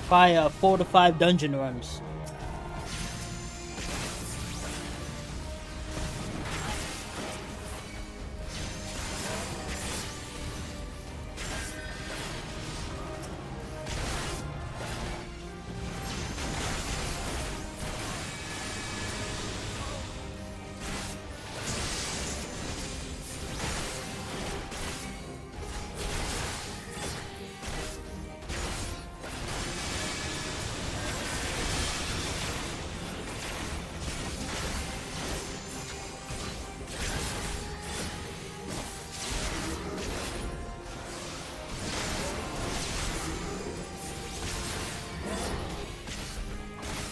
Probably 4 to 5 dungeon runs.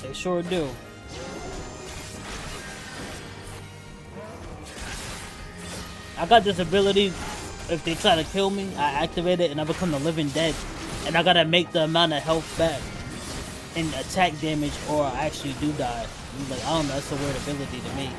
They sure do. I got this ability, if they try to kill me, I activate it and I become the living dead. And I gotta make the amount of health back and attack damage or I actually do die. I'm like, I don't know, that's a weird ability to me.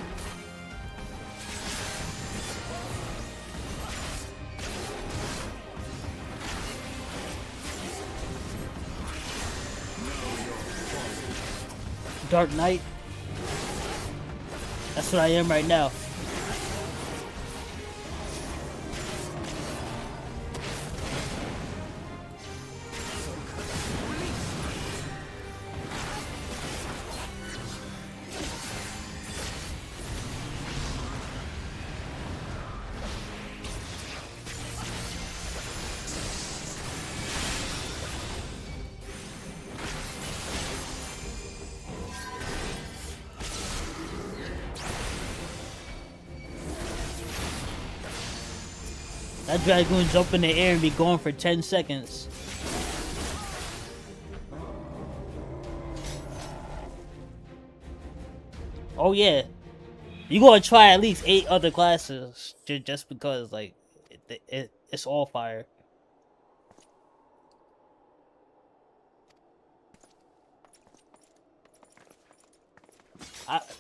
Dark Knight. That's what I am right now. That dragoon jump in the air and be going for 10 seconds. Oh yeah. You gonna try at least 8 other classes just because like it's all fire.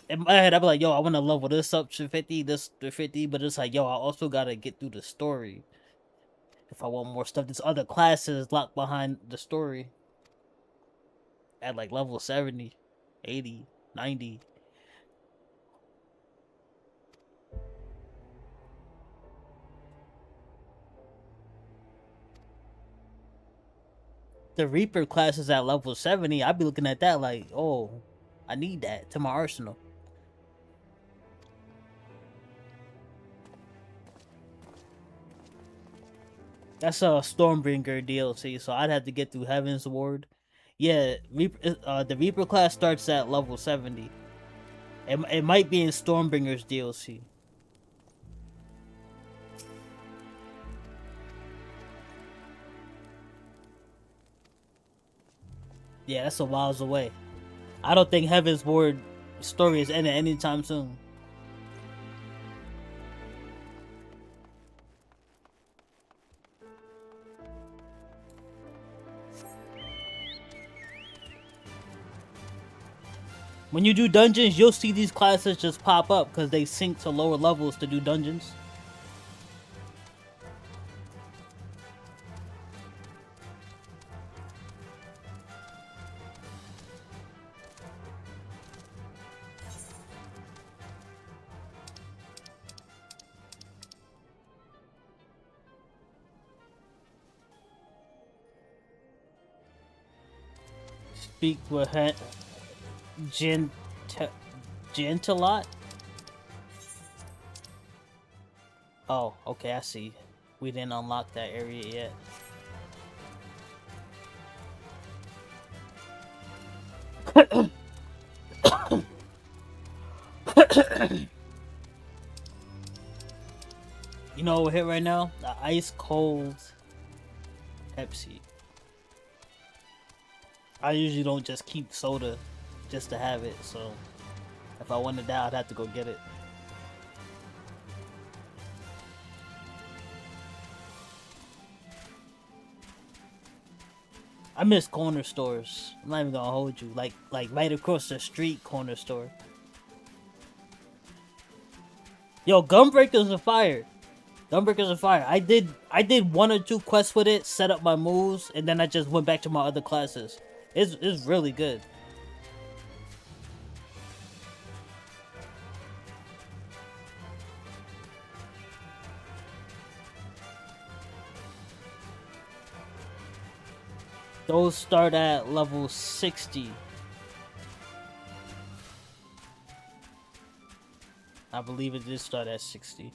In my head, I'd be like, yo, I want to level this up to 50, this to 50, but it's like, yo, I also gotta get through the story. If I want more stuff, there's other classes locked behind the story. At like level 70, 80, 90. The Reaper class is at level 70. I'd be looking at that like, oh, I need that to my arsenal. That's a Stormbringer DLC, so I'd have to get through Heaven's Ward. Yeah, the Reaper class starts at level 70. It might be in Stormbringer's DLC. Yeah, that's a whiles away. I don't think Heaven's Ward story is ending anytime soon. When you do dungeons, you'll see these classes just pop up because they sync to lower levels to do dungeons. speak with Gentilot? Oh, okay, I see. We didn't unlock that area yet. You know what we're hit right now? The ice cold Pepsi. I usually don't just keep soda just to have it, so if I wanted that, I'd have to go get it. I miss corner stores. I'm not even gonna hold you. Like right across the street corner store. Yo, Gunbreaker's a fire. Gunbreaker's a fire. I did 1 or 2 quests with it, set up my moves, and then I just went back to my other classes. It's really good. Those start at level 60. I believe it did start at 60.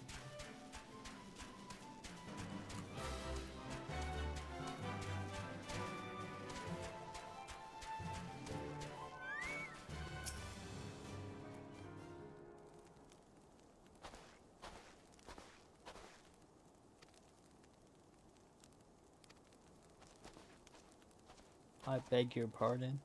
I beg your pardon.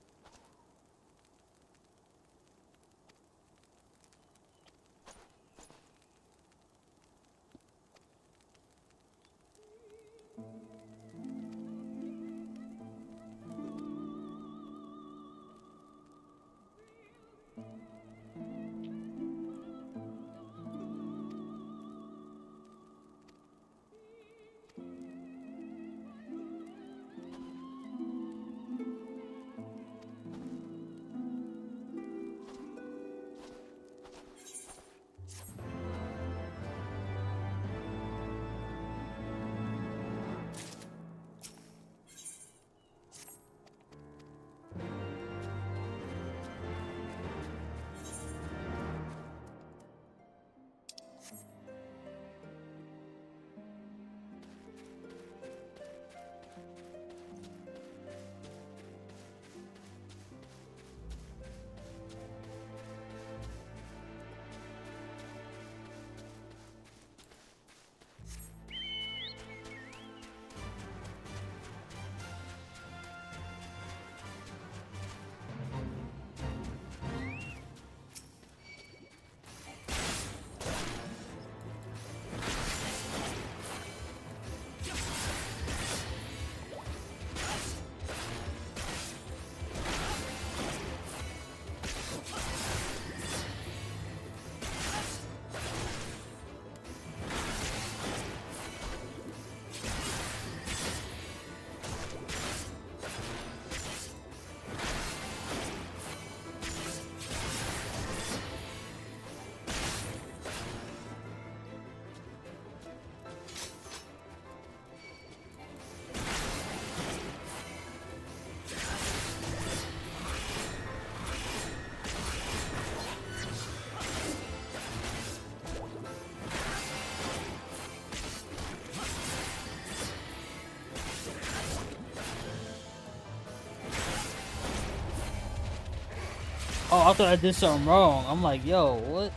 Oh, I thought I did something wrong. I'm like, yo, what?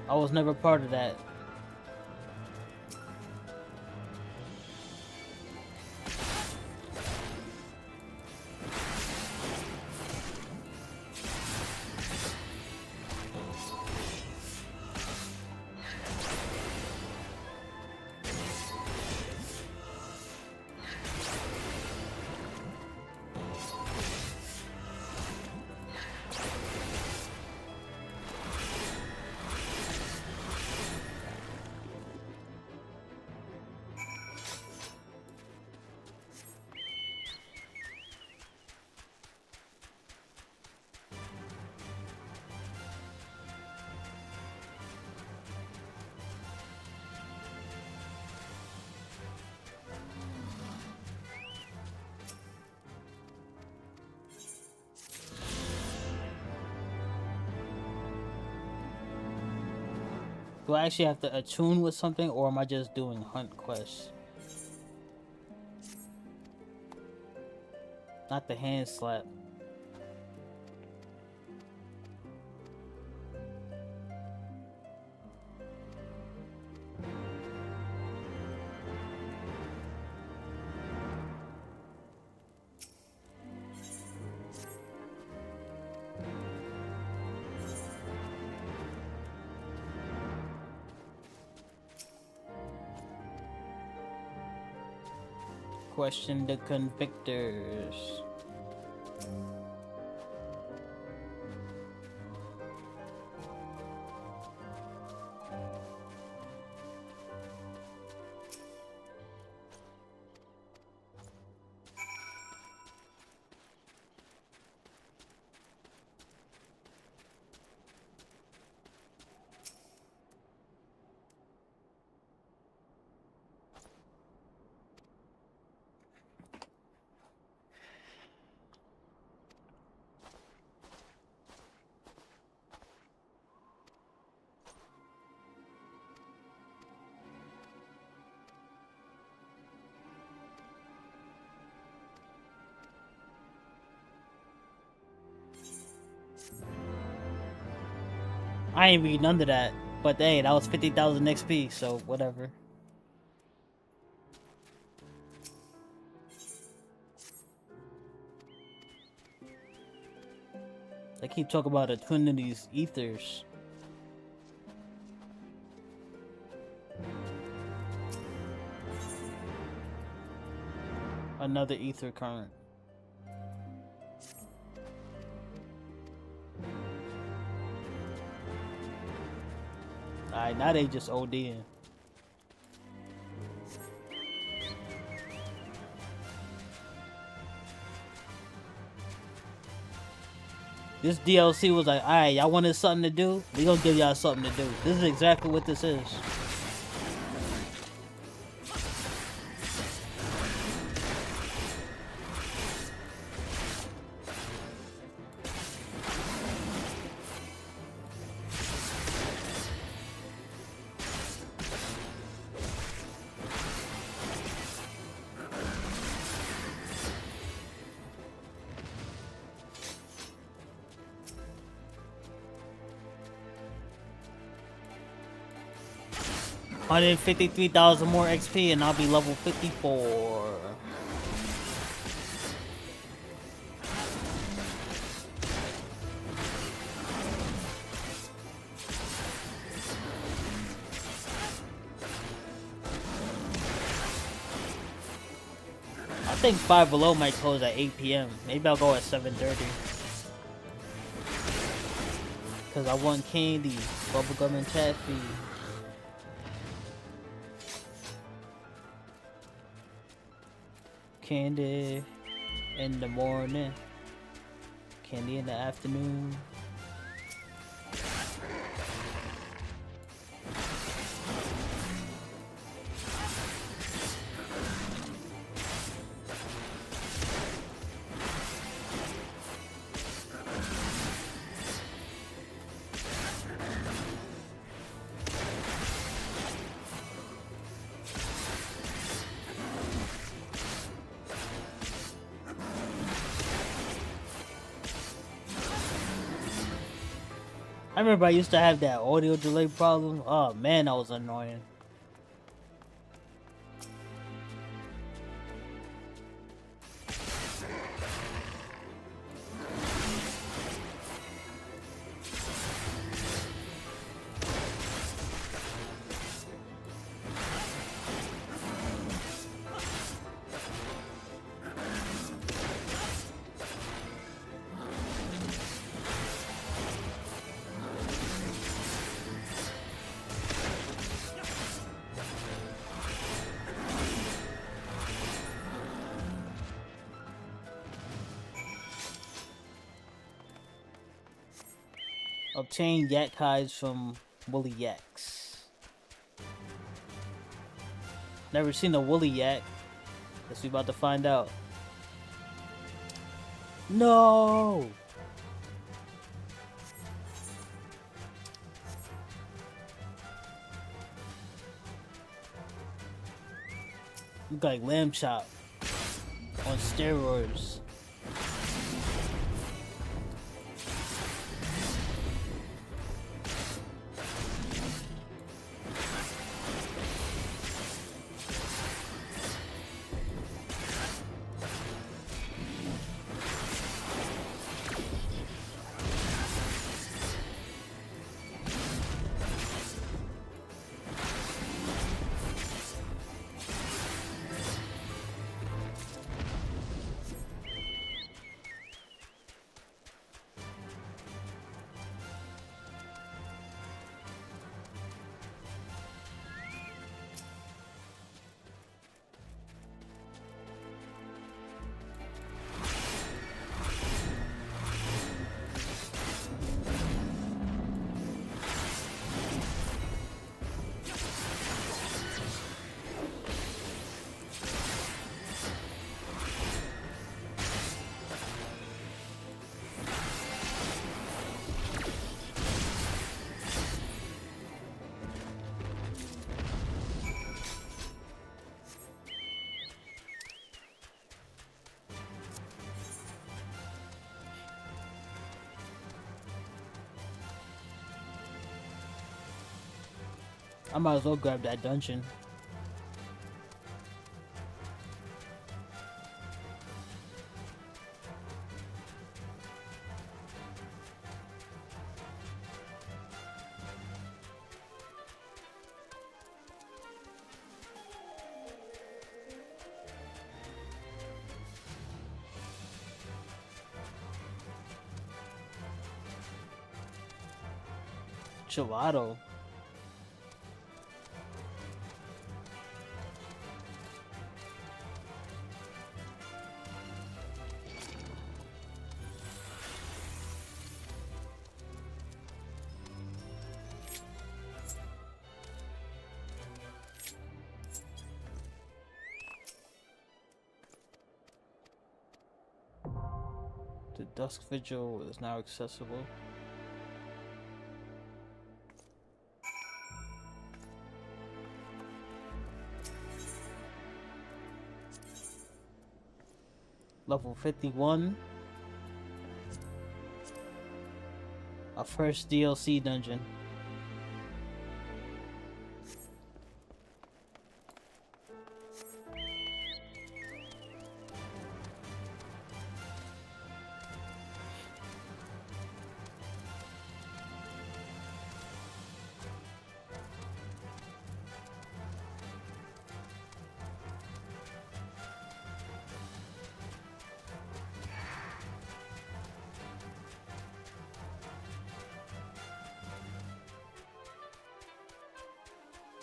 I was never part of that. Do I actually have to attune with something, or am I just doing hunt quests? Not the hand slap. Question the convictors. I ain't read none of that, but hey, that was 50,000 XP, so whatever. They keep talking about attuning these ethers. Another ether current. Alright, now they just ODing. This DLC was like, alright, y'all wanted something to do? We gonna give y'all something to do. This is exactly what this is. $153,000 more XP and I'll be level 54. I think Five Below might close at 8 PM. Maybe I'll go at 7:30. Cause I want candy, bubblegum and taffy. Candy in the morning, candy in the afternoon. I remember I used to have that audio delay problem. Oh man, that was annoying. Obtain yak hides from woolly yaks. Never seen a woolly yak. Guess we about to find out. No! Look like lamb chop on steroids. I might as well grab that dungeon. Gelato. The Dusk Vigil is now accessible. Level 51. Our first DLC dungeon.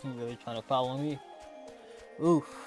You really trying to follow me? Oof.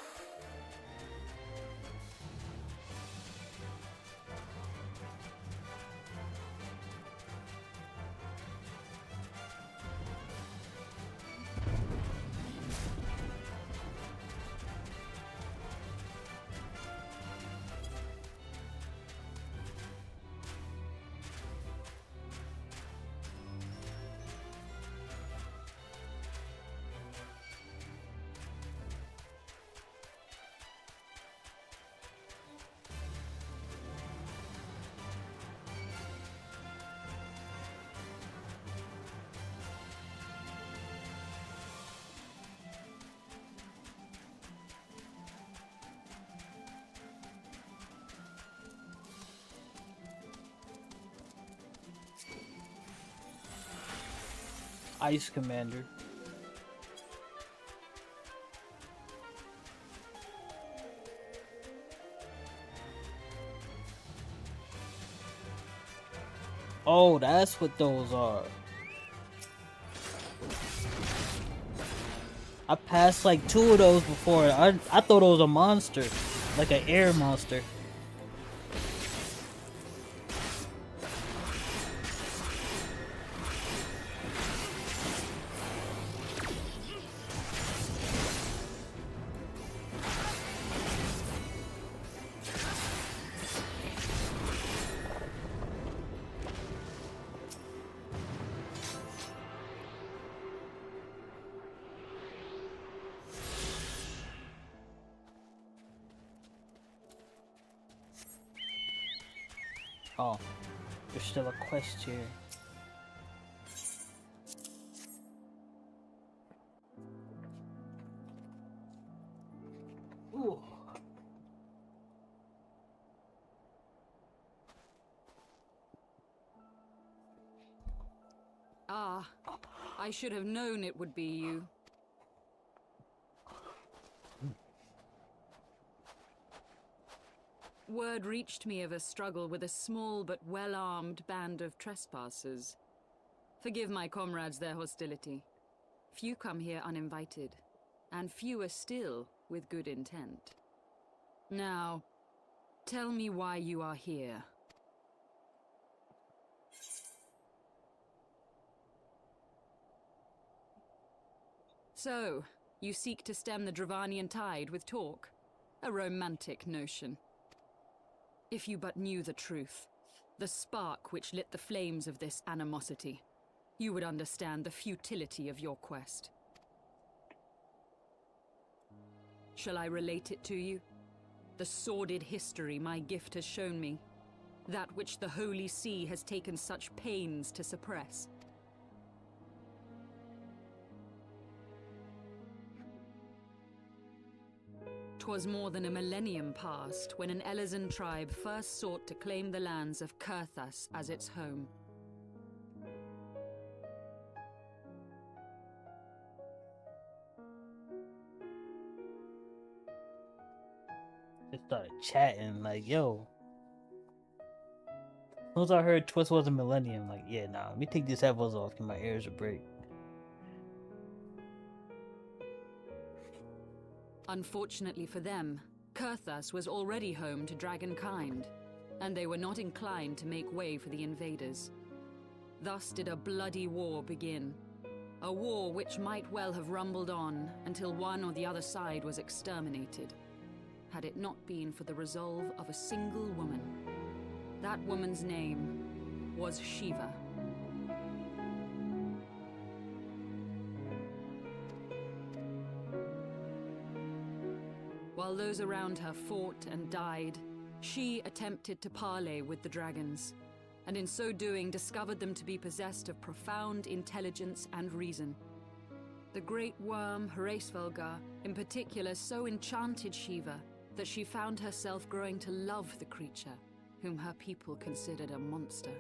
Ice Commander. Oh, that's what those are. I passed like 2 of those before. I thought it was a monster, like an air monster. Oh, there's still a quest here. Ooh.
Ah, I should have known it would be you. Word reached me of a struggle with a small but well-armed band of trespassers. Forgive my comrades their hostility. Few come here uninvited, and fewer still with good intent. Now, tell me why you are here. So, you seek to stem the Dravanian tide with talk? A romantic notion. If you but knew the truth, the spark which lit the flames of this animosity, you would understand the futility of your quest. Shall I relate it to you? The sordid history my gift has shown me, that which the Holy See has taken such pains to suppress. 'Twas more than a millennium past when an Elizan tribe first sought to claim the lands of Kurthas as its home.
Just started chatting like, yo. As soon as I heard Twist was a millennium, like, yeah, nah, let me take these headphones off, give my ears a break.
Unfortunately for them, Kurthas was already home to dragonkind, and they were not inclined to make way for the invaders. Thus did a bloody war begin, a war which might well have rumbled on until one or the other side was exterminated, had it not been for the resolve of a single woman. That woman's name was Shiva. While those around her fought and died, she attempted to parley with the dragons, and in so doing discovered them to be possessed of profound intelligence and reason. The great worm Hraesvelgar, in particular, so enchanted Shiva that she found herself growing to love the creature, whom her people considered a monster.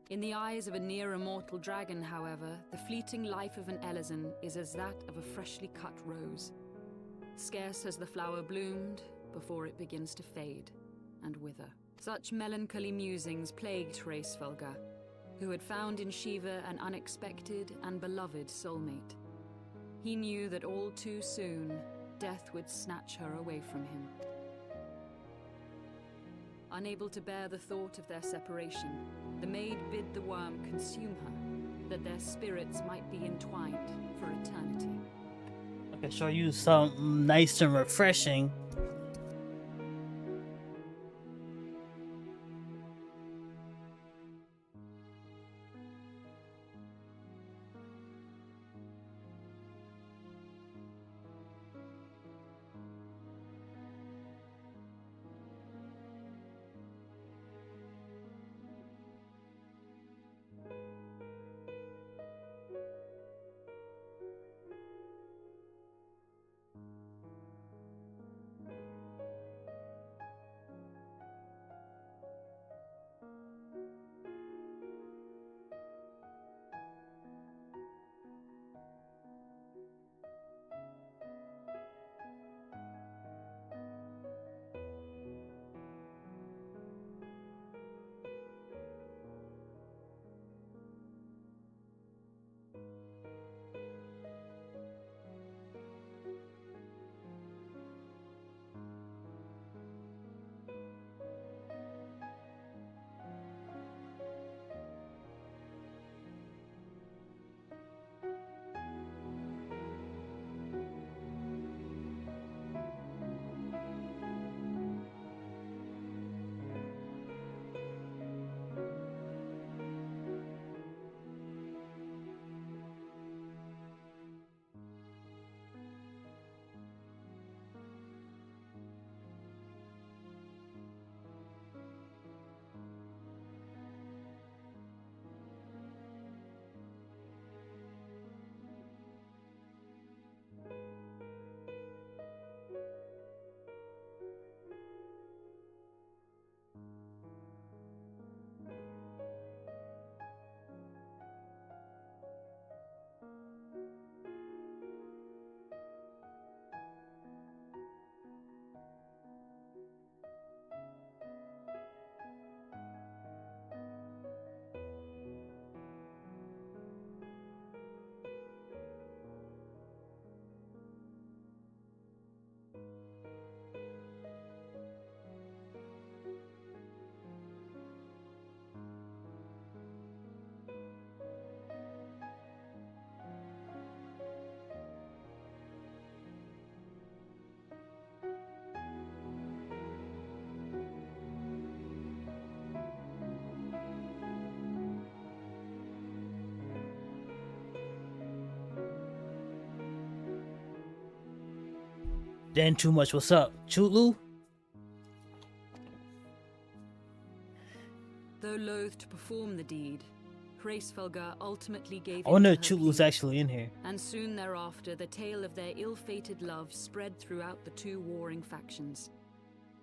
In the eyes of a near-immortal dragon, however, the fleeting life of an Elizan is as that of a freshly cut rose. Scarce has the flower bloomed before it begins to fade and wither. Such melancholy musings plagued Hraesvelgar, who had found in Shiva an unexpected and beloved soulmate. He knew that all too soon, death would snatch her away from him. Unable to bear the thought of their separation, the maid bid the worm consume her, that their spirits might be entwined for eternity.
I can show you something nice and refreshing. Dan too much. What's up, Chulu?
Though loath to perform the deed, Hraesvelgr ultimately gave
I
in
wonder
to
if
her
Chulu's
plea,
actually in here.
and soon thereafter the tale of their ill-fated love spread throughout the two warring factions.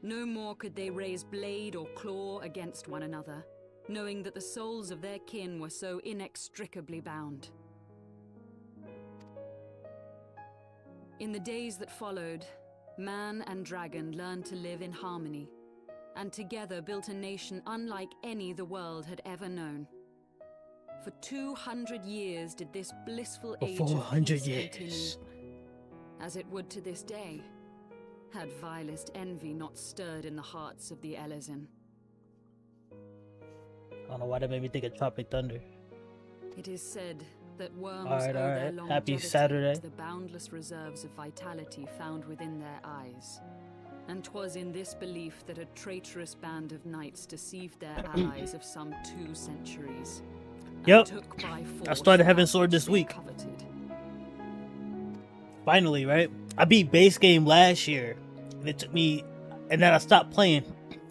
No more could they raise blade or claw against one another, knowing that the souls of their kin were so inextricably bound. In the days that followed, man and dragon learned to live in harmony, and together built a nation unlike any the world had ever known. For 200 years did this blissful age of
400
peace
years.
continue, as it would to this day, had vilest envy not stirred in the hearts of the Elezen.
I don't know why that made me think of Tropic Thunder.
It is said that worms
Alright,
owe their
alright.
longevity
Happy Saturday.
to the boundless reserves of vitality found within their eyes. And 'twas in this belief that a traitorous band of knights deceived their allies of some 2 centuries. And
Yep.
took by
I
force
started
that
having sword
which
this
they
week.
coveted.
Finally, right? I beat base game last year, and it took me, and then I stopped playing,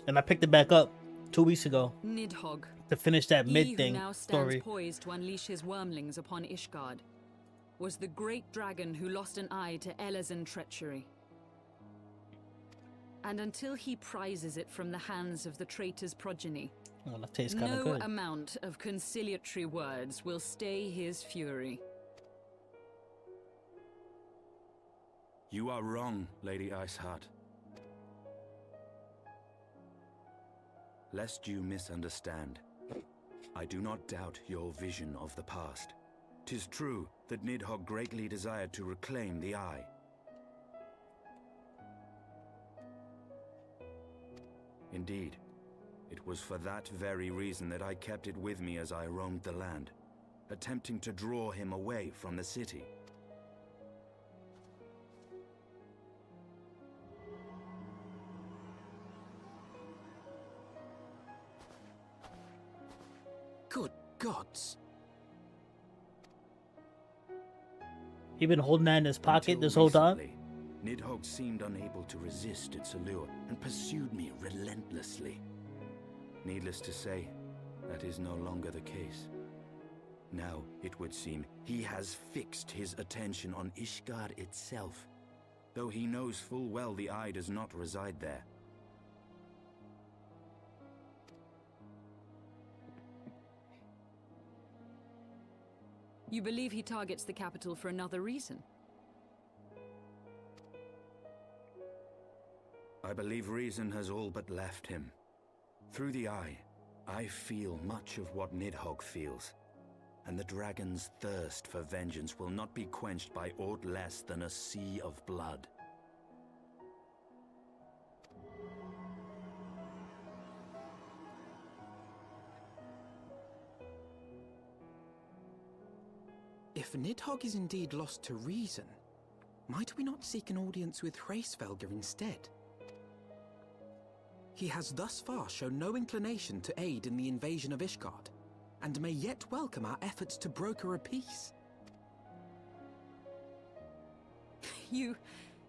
and I picked it back up 2 weeks ago
Nidhogg,
to finish that
he
mid
who
thing
now stands
story.
poised to unleash his wormlings upon Ishgard, was the great dragon who lost an eye to Elezen treachery. And until he prizes it from the hands of the traitor's progeny,
Oh, that tastes kind of
no
good.
amount of conciliatory words will stay his fury.
You are wrong, Lady Iceheart. Lest you misunderstand, I do not doubt your vision of the past. 'Tis true that Nidhogg greatly desired to reclaim the Eye. Indeed, it was for that very reason that I kept it with me as I roamed the land, attempting to draw him away from the city.
Good gods.
He been holding that in his pocket
Until
this whole time?
recently, Nidhogg seemed unable to resist its allure and pursued me relentlessly. Needless to say, that is no longer the case. Now, it would seem, he has fixed his attention on Ishgard itself, though he knows full well the Eye does not reside there.
You believe he targets the capital for another reason?
I believe reason has all but left him. Through the Eye, I feel much of what Nidhogg feels, and the dragon's thirst for vengeance will not be quenched by aught less than a sea of blood.
If Nidhogg is indeed lost to reason, might we not seek an audience with Hraesvelgr instead? He has thus far shown no inclination to aid in the invasion of Ishgard, and may yet welcome our efforts to broker a peace.
You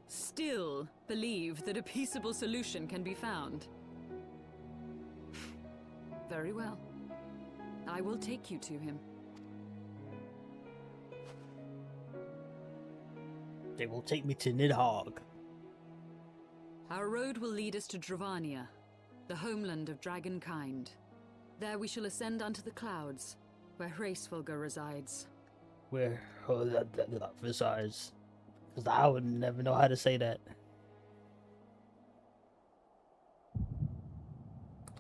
still believe that a peaceable solution can be found? Very well. I will take you to him.
They will take me to Nidhogg.
Our road will lead us to Dravania, the homeland of dragonkind. There we shall ascend unto the clouds, where Hraesvelgr resides.
Where that resides. Because I would never know how to say that.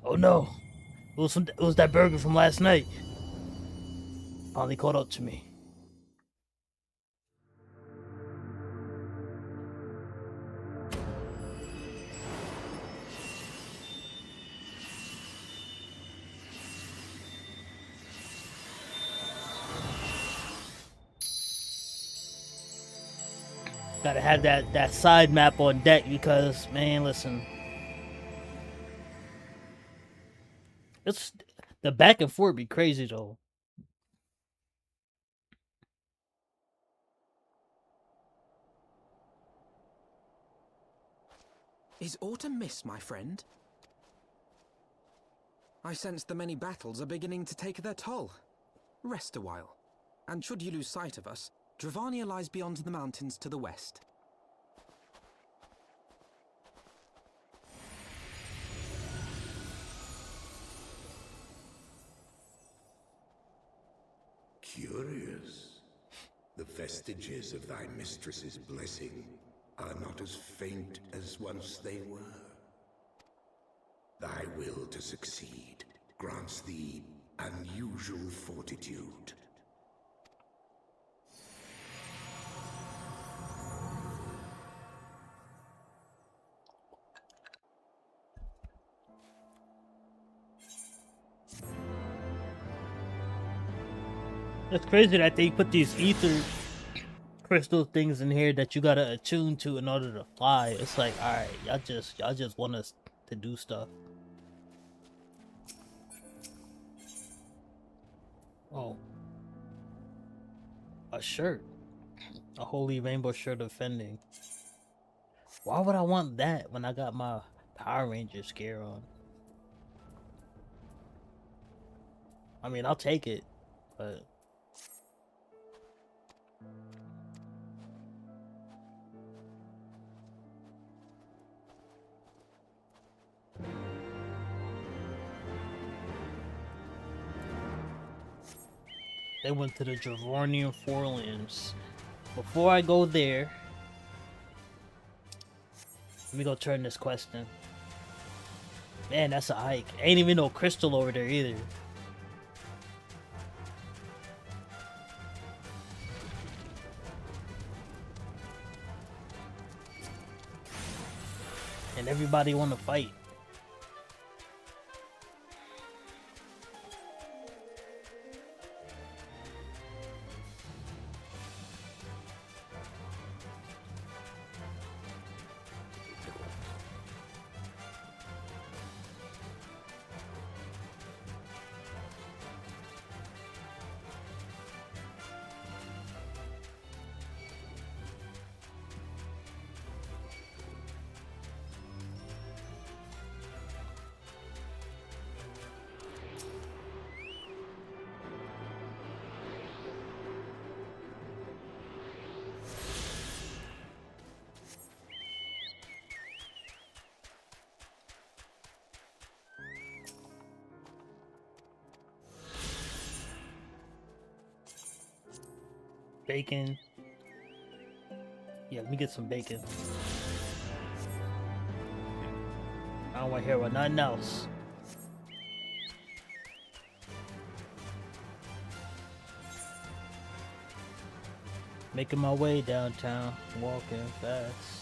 Oh no! It was that burger from last night. Finally caught up to me. Gotta have that side map on deck because, man, listen. It's the back and forth be crazy though.
Is autumn mist, my friend? I sense the many battles are beginning to take their toll. Rest a while, and should you lose sight of us, Dravania lies beyond the mountains to the west.
Curious. The vestiges of thy mistress's blessing are not as faint as once they were. Thy will to succeed grants thee unusual fortitude.
It's crazy that they put these ether crystal things in here that you gotta attune to in order to fly. It's like, alright, y'all just want us to do stuff. Oh. A shirt. A holy rainbow shirt of fending. Why would I want that when I got my Power Rangers gear on? I mean, I'll take it, but... They went to the Dravornian Forelands. Before I go there, let me go turn this quest in. Man, that's a hike. Ain't even no crystal over there either. And everybody want to fight. Bacon. Yeah, let me get some bacon. I don't want to hear about nothing else. Making my way downtown, walking fast.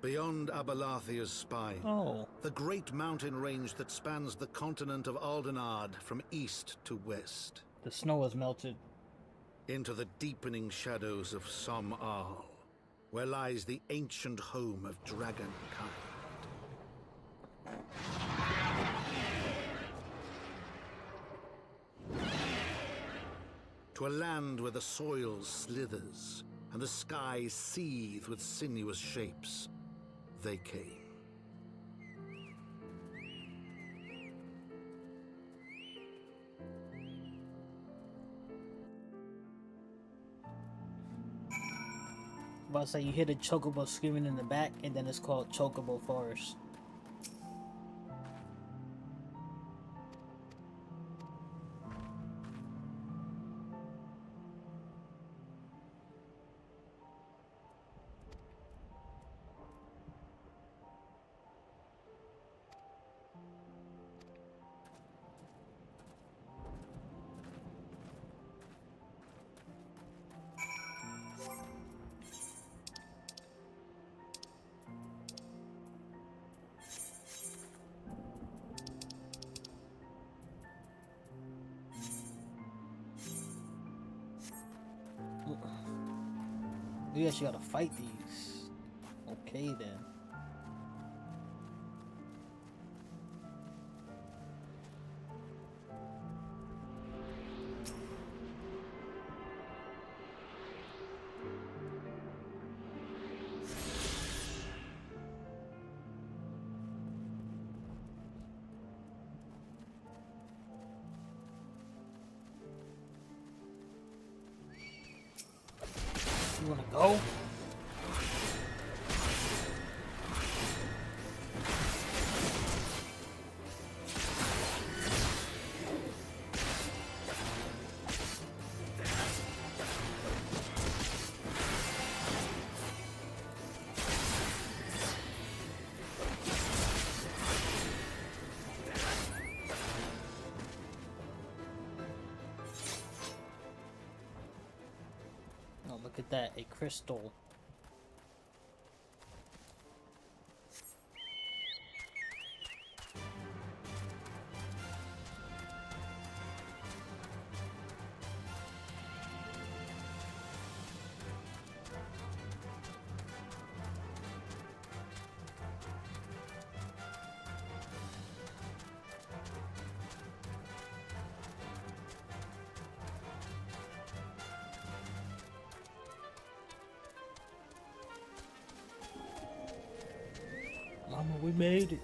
Beyond Abalathia's spine, the great mountain range that spans the continent of Aldenard from east to west.
The snow has melted.
Into the deepening shadows of Som Al, where lies the ancient home of dragonkind. To a land where the soil slithers and the skies seethed with sinuous shapes. They came.
About to say you hear the chocobo screaming in the back, and then it's called Chocobo Forest. You actually gotta fight these. Okay then. You wanna go? Oh, look at that, a crystal. Mama, we made it.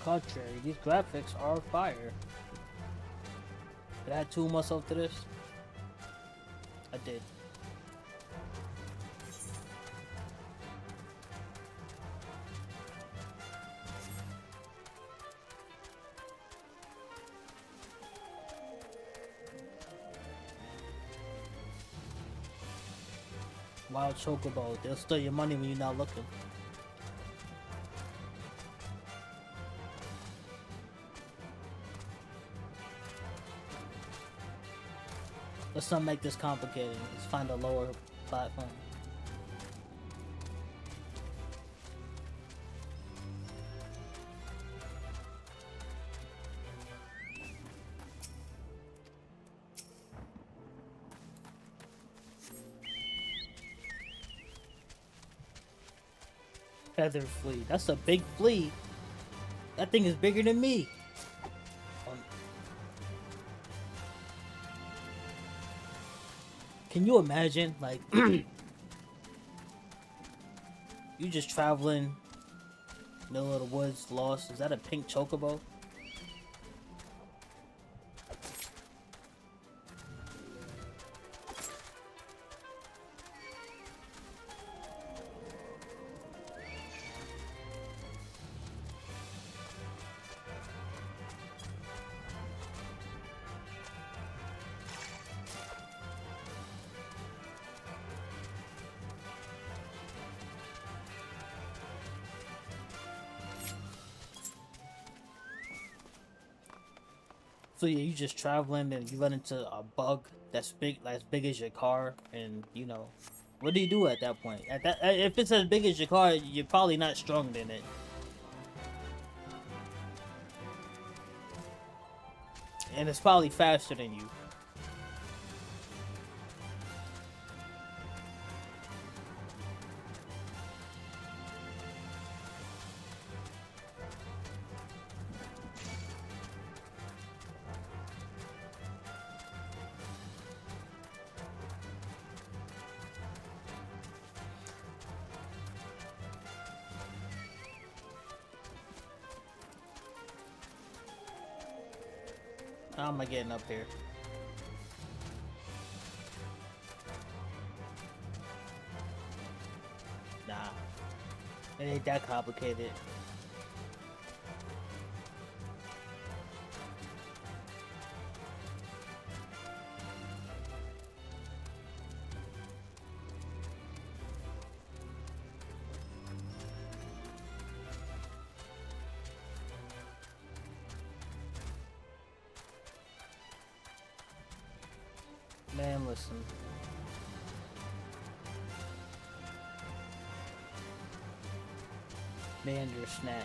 contrary, these graphics are fire. Did I add 2 myself to this? I did. Wild chocobo, they'll steal your money when you're not looking. Let's not make this complicated. Let's find a lower platform. Feather flea. That's a big flea. That thing is bigger than me. Can you imagine, like, you just traveling middle of the woods, lost? Is that a pink chocobo? So yeah, you just traveling and you run into a bug that's big as your car, and you know, what do you do at that point? If it's as big as your car, you're probably not stronger than it. And it's probably faster than you. How am I getting up here? Nah. It ain't that complicated. Man, listen. Bandersnatch.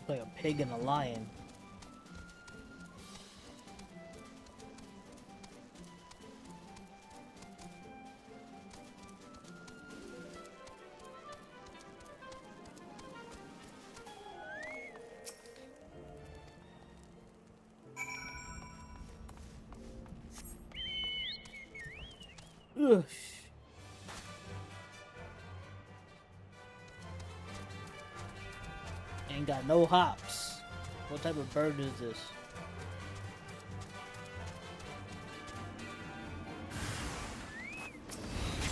Like a pig and a lion. Ugh. Ain't got no hops. What type of bird is this?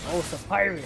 Oh, it's a pirate.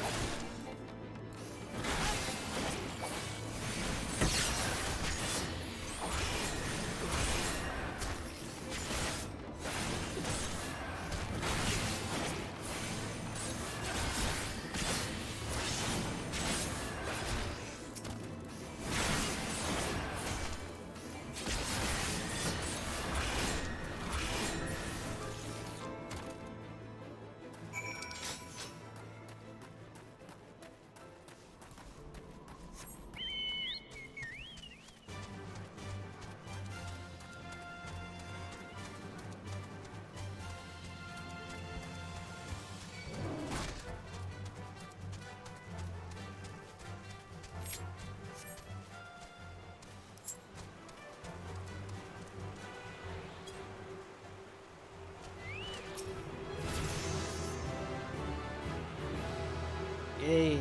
Yay.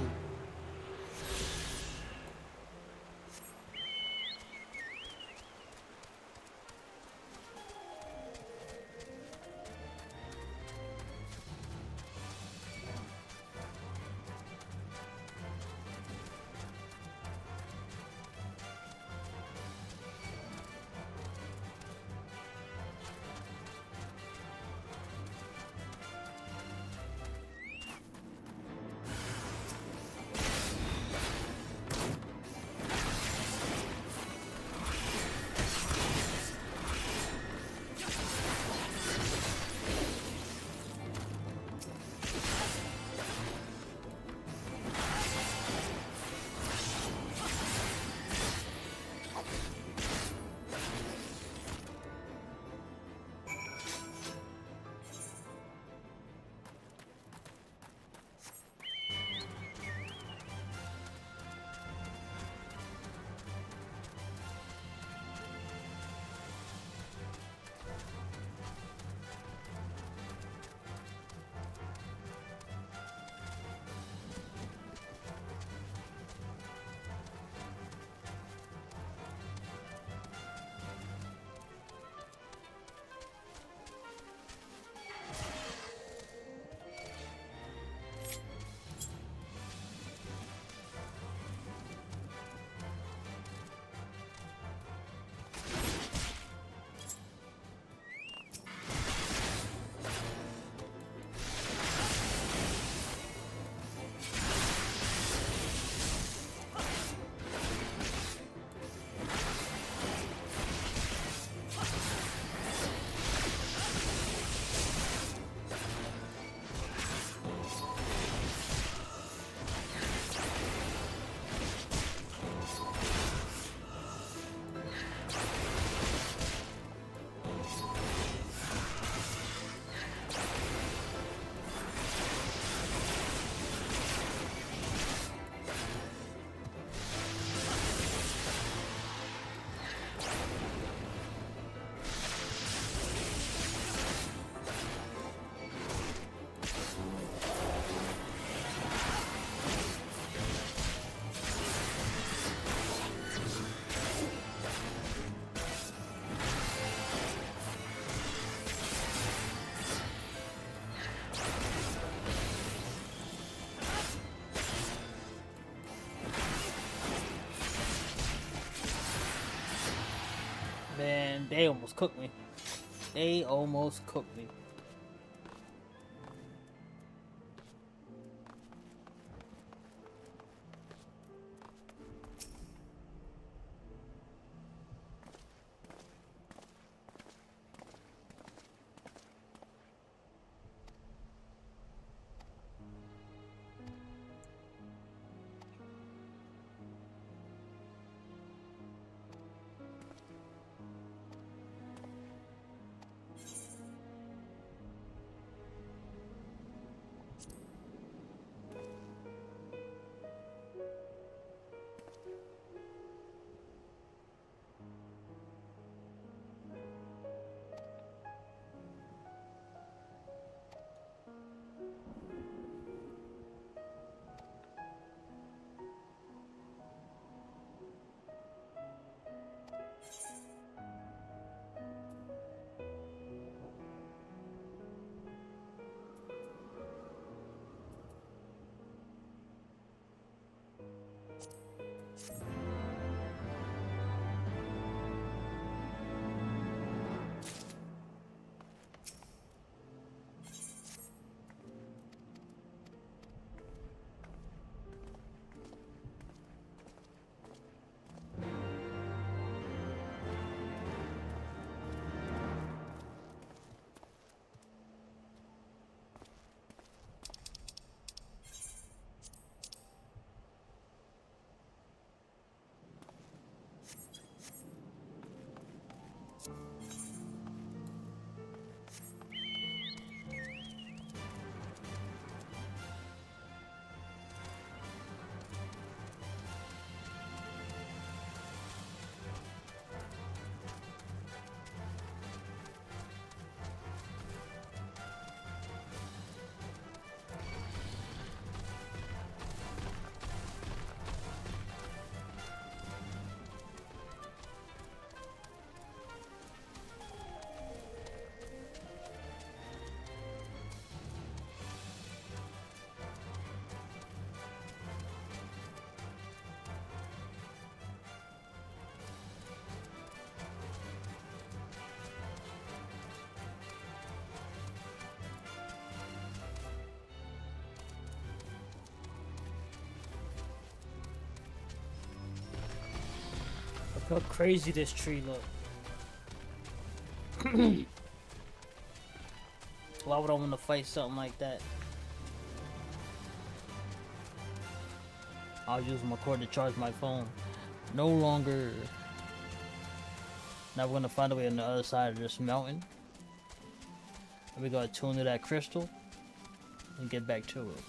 man. They almost cooked me. They almost cooked me. Look how crazy this tree look. Why would I want to fight something like that? I'll use my cord to charge my phone. No longer. Now we're gonna find a way on the other side of this mountain. And we're gonna tune to that crystal and get back to it.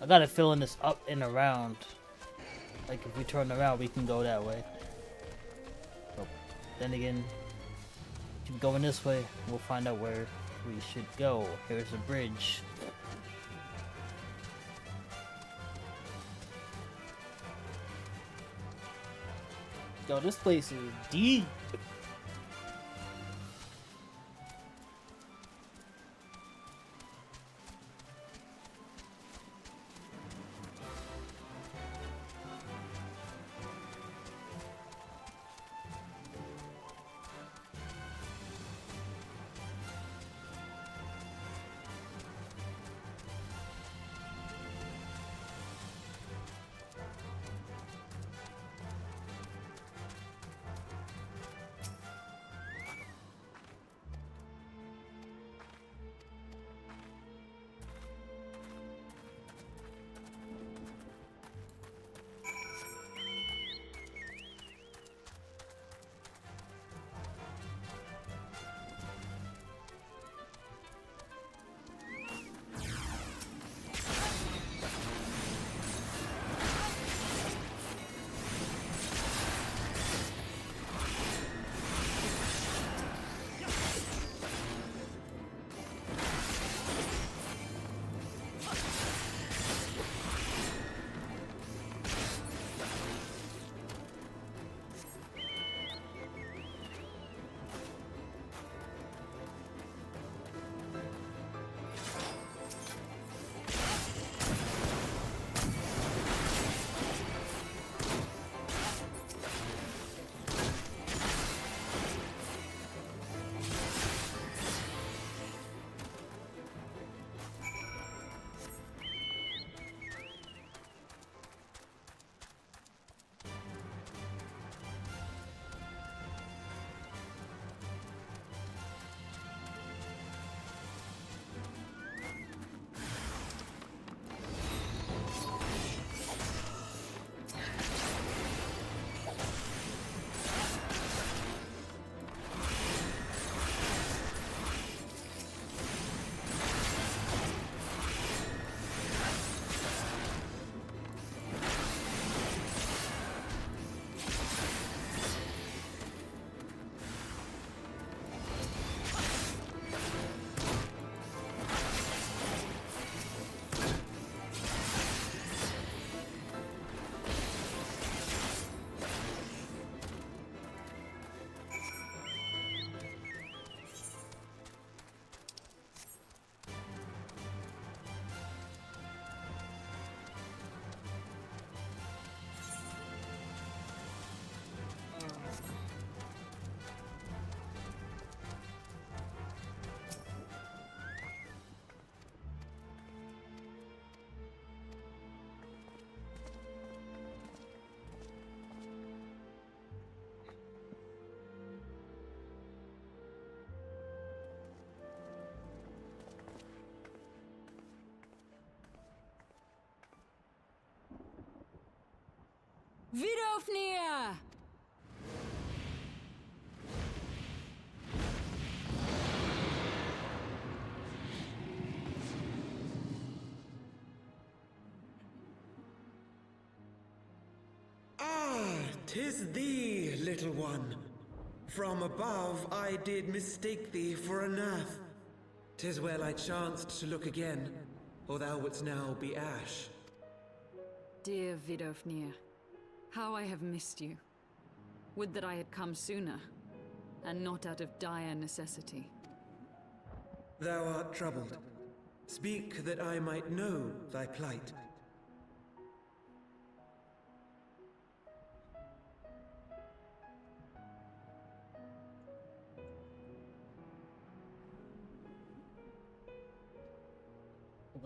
I got a feeling it's up and around. Like if we turn around, we can go that way. But then again, keep going this way, we'll find out where we should go. Here's a bridge. Yo, this place is deep.
Vidofnir!
Ah, 'tis thee, little one. From above I did mistake thee for a Nath. 'Tis well I chanced to look again, or thou wouldst now be ash.
Dear Vidofnir, how I have missed you. Would that I had come sooner, and not out of dire necessity.
Thou art troubled. Speak that I might know thy plight.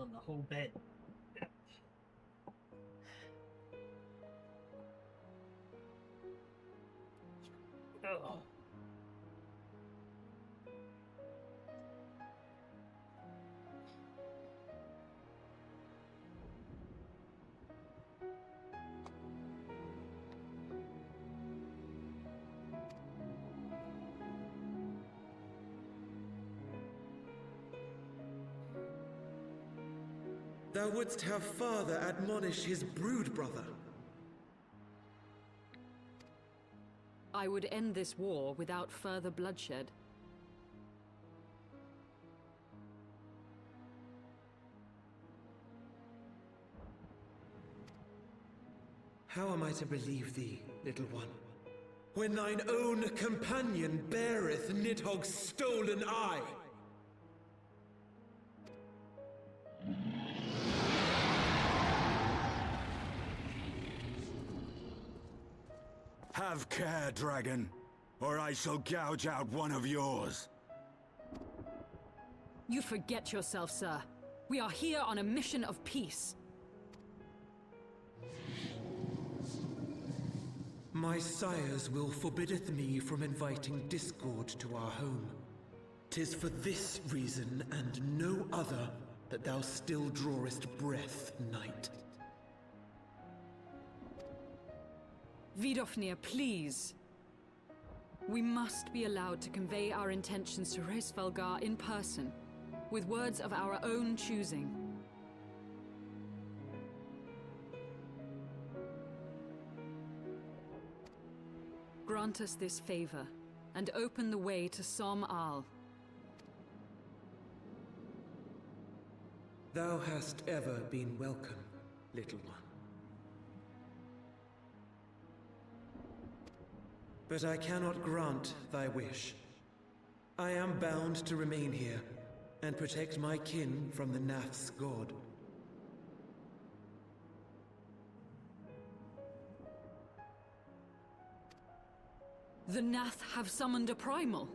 On the whole bed. Oh.
Thou wouldst have father admonish his brood brother.
I would end this war without further bloodshed.
How am I to believe thee, little one, when thine own companion beareth Nidhogg's stolen eye?
Have care, dragon, or I shall gouge out one of yours.
You forget yourself, sir. We are here on a mission of peace.
My sire's will forbiddeth me from inviting discord to our home. 'Tis for this reason and no other that thou still drawest breath, knight.
Vidofnir, please. We must be allowed to convey our intentions to Hraesvelgar in person, with words of our own choosing. Grant us this favor, and open the way to Som Al.
Thou hast ever been welcome, little one. But I cannot grant thy wish. I am bound to remain here and protect my kin from the Nath's god.
The Nath have summoned a primal.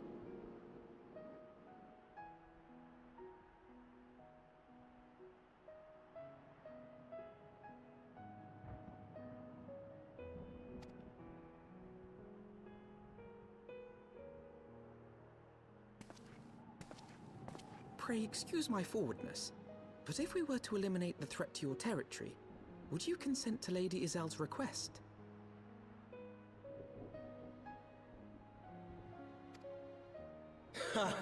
Pray excuse my forwardness, but if we were to eliminate the threat to your territory, would you consent to Lady Izel's request?
Ha!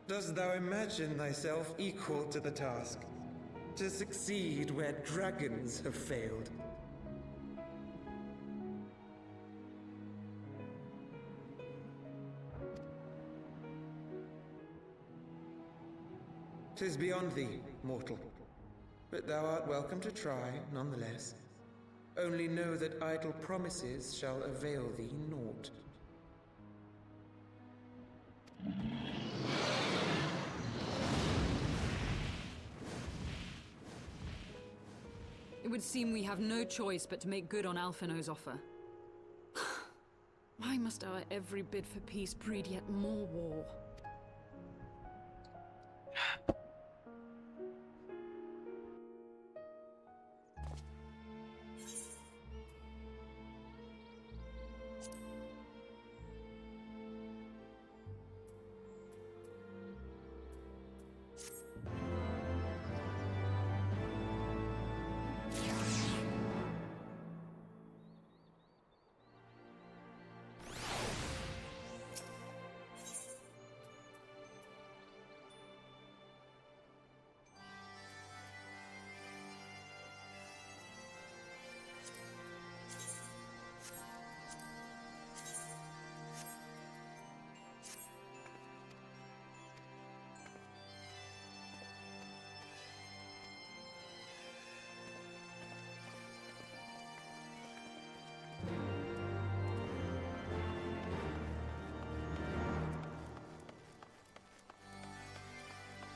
Dost thou imagine thyself equal to the task? To succeed where dragons have failed? "'Tis beyond thee, mortal. But thou art welcome to try, nonetheless. Only know that idle promises shall avail thee naught."
It would seem we have no choice but to make good on Alphino's offer. Why must our every bid for peace breed yet more war?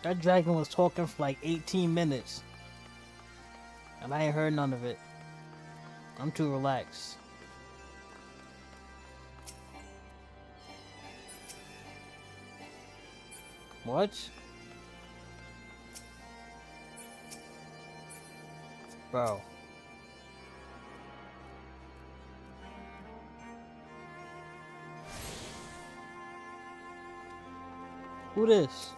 That dragon was talking for like 18 minutes. And I ain't heard none of it. I'm too relaxed. What? Bro. Who this?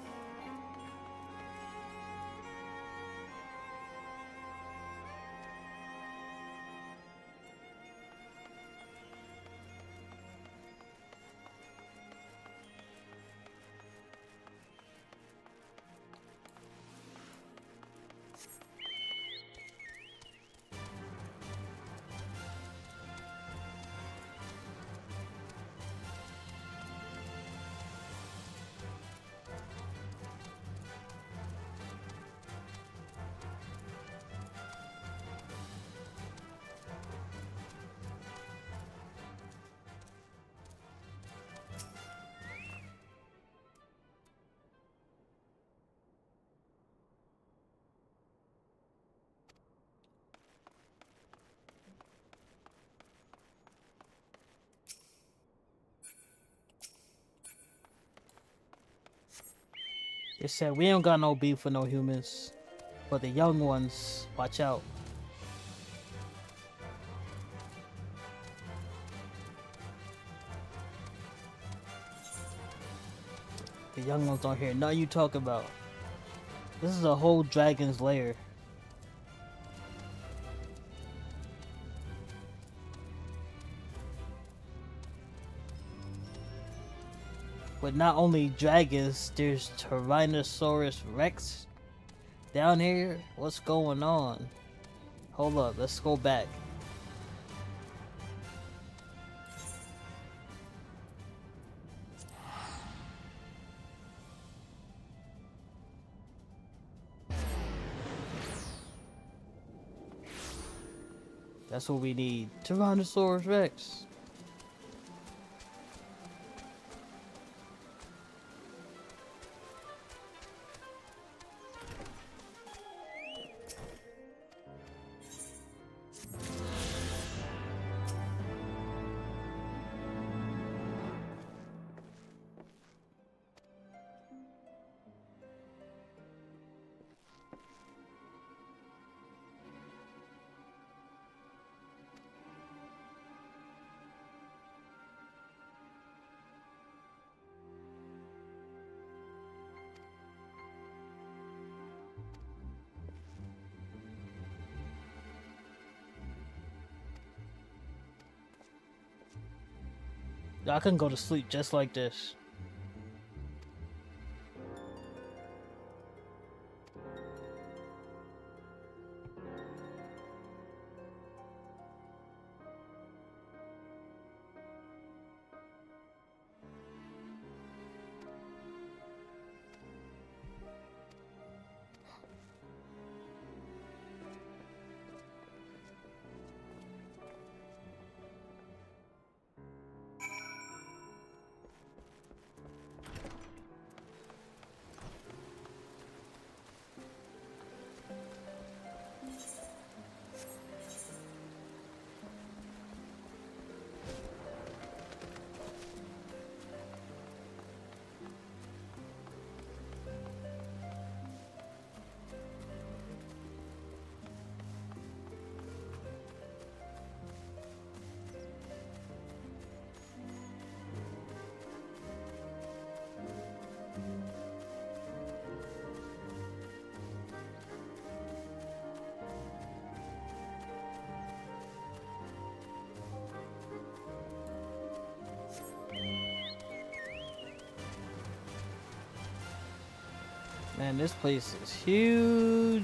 It said we ain't got no beef with no humans, but the young ones, watch out. The young ones don't hear nothing you talk about. This is a whole dragon's lair. But not only dragons, there's Tyrannosaurus Rex down here. What's going on? Hold up, let's go back. That's what we need. Tyrannosaurus Rex. I can go to sleep just like this. Man, this place is huge.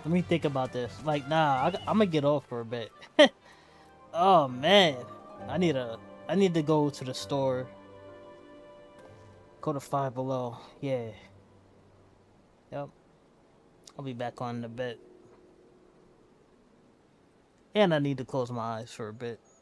Let me think about this. Like, nah, I'm gonna get off for a bit. Oh man, I need to go to the store. Go to Five Below. Yeah. Yep. I'll be back on in a bit. And I need to close my eyes for a bit.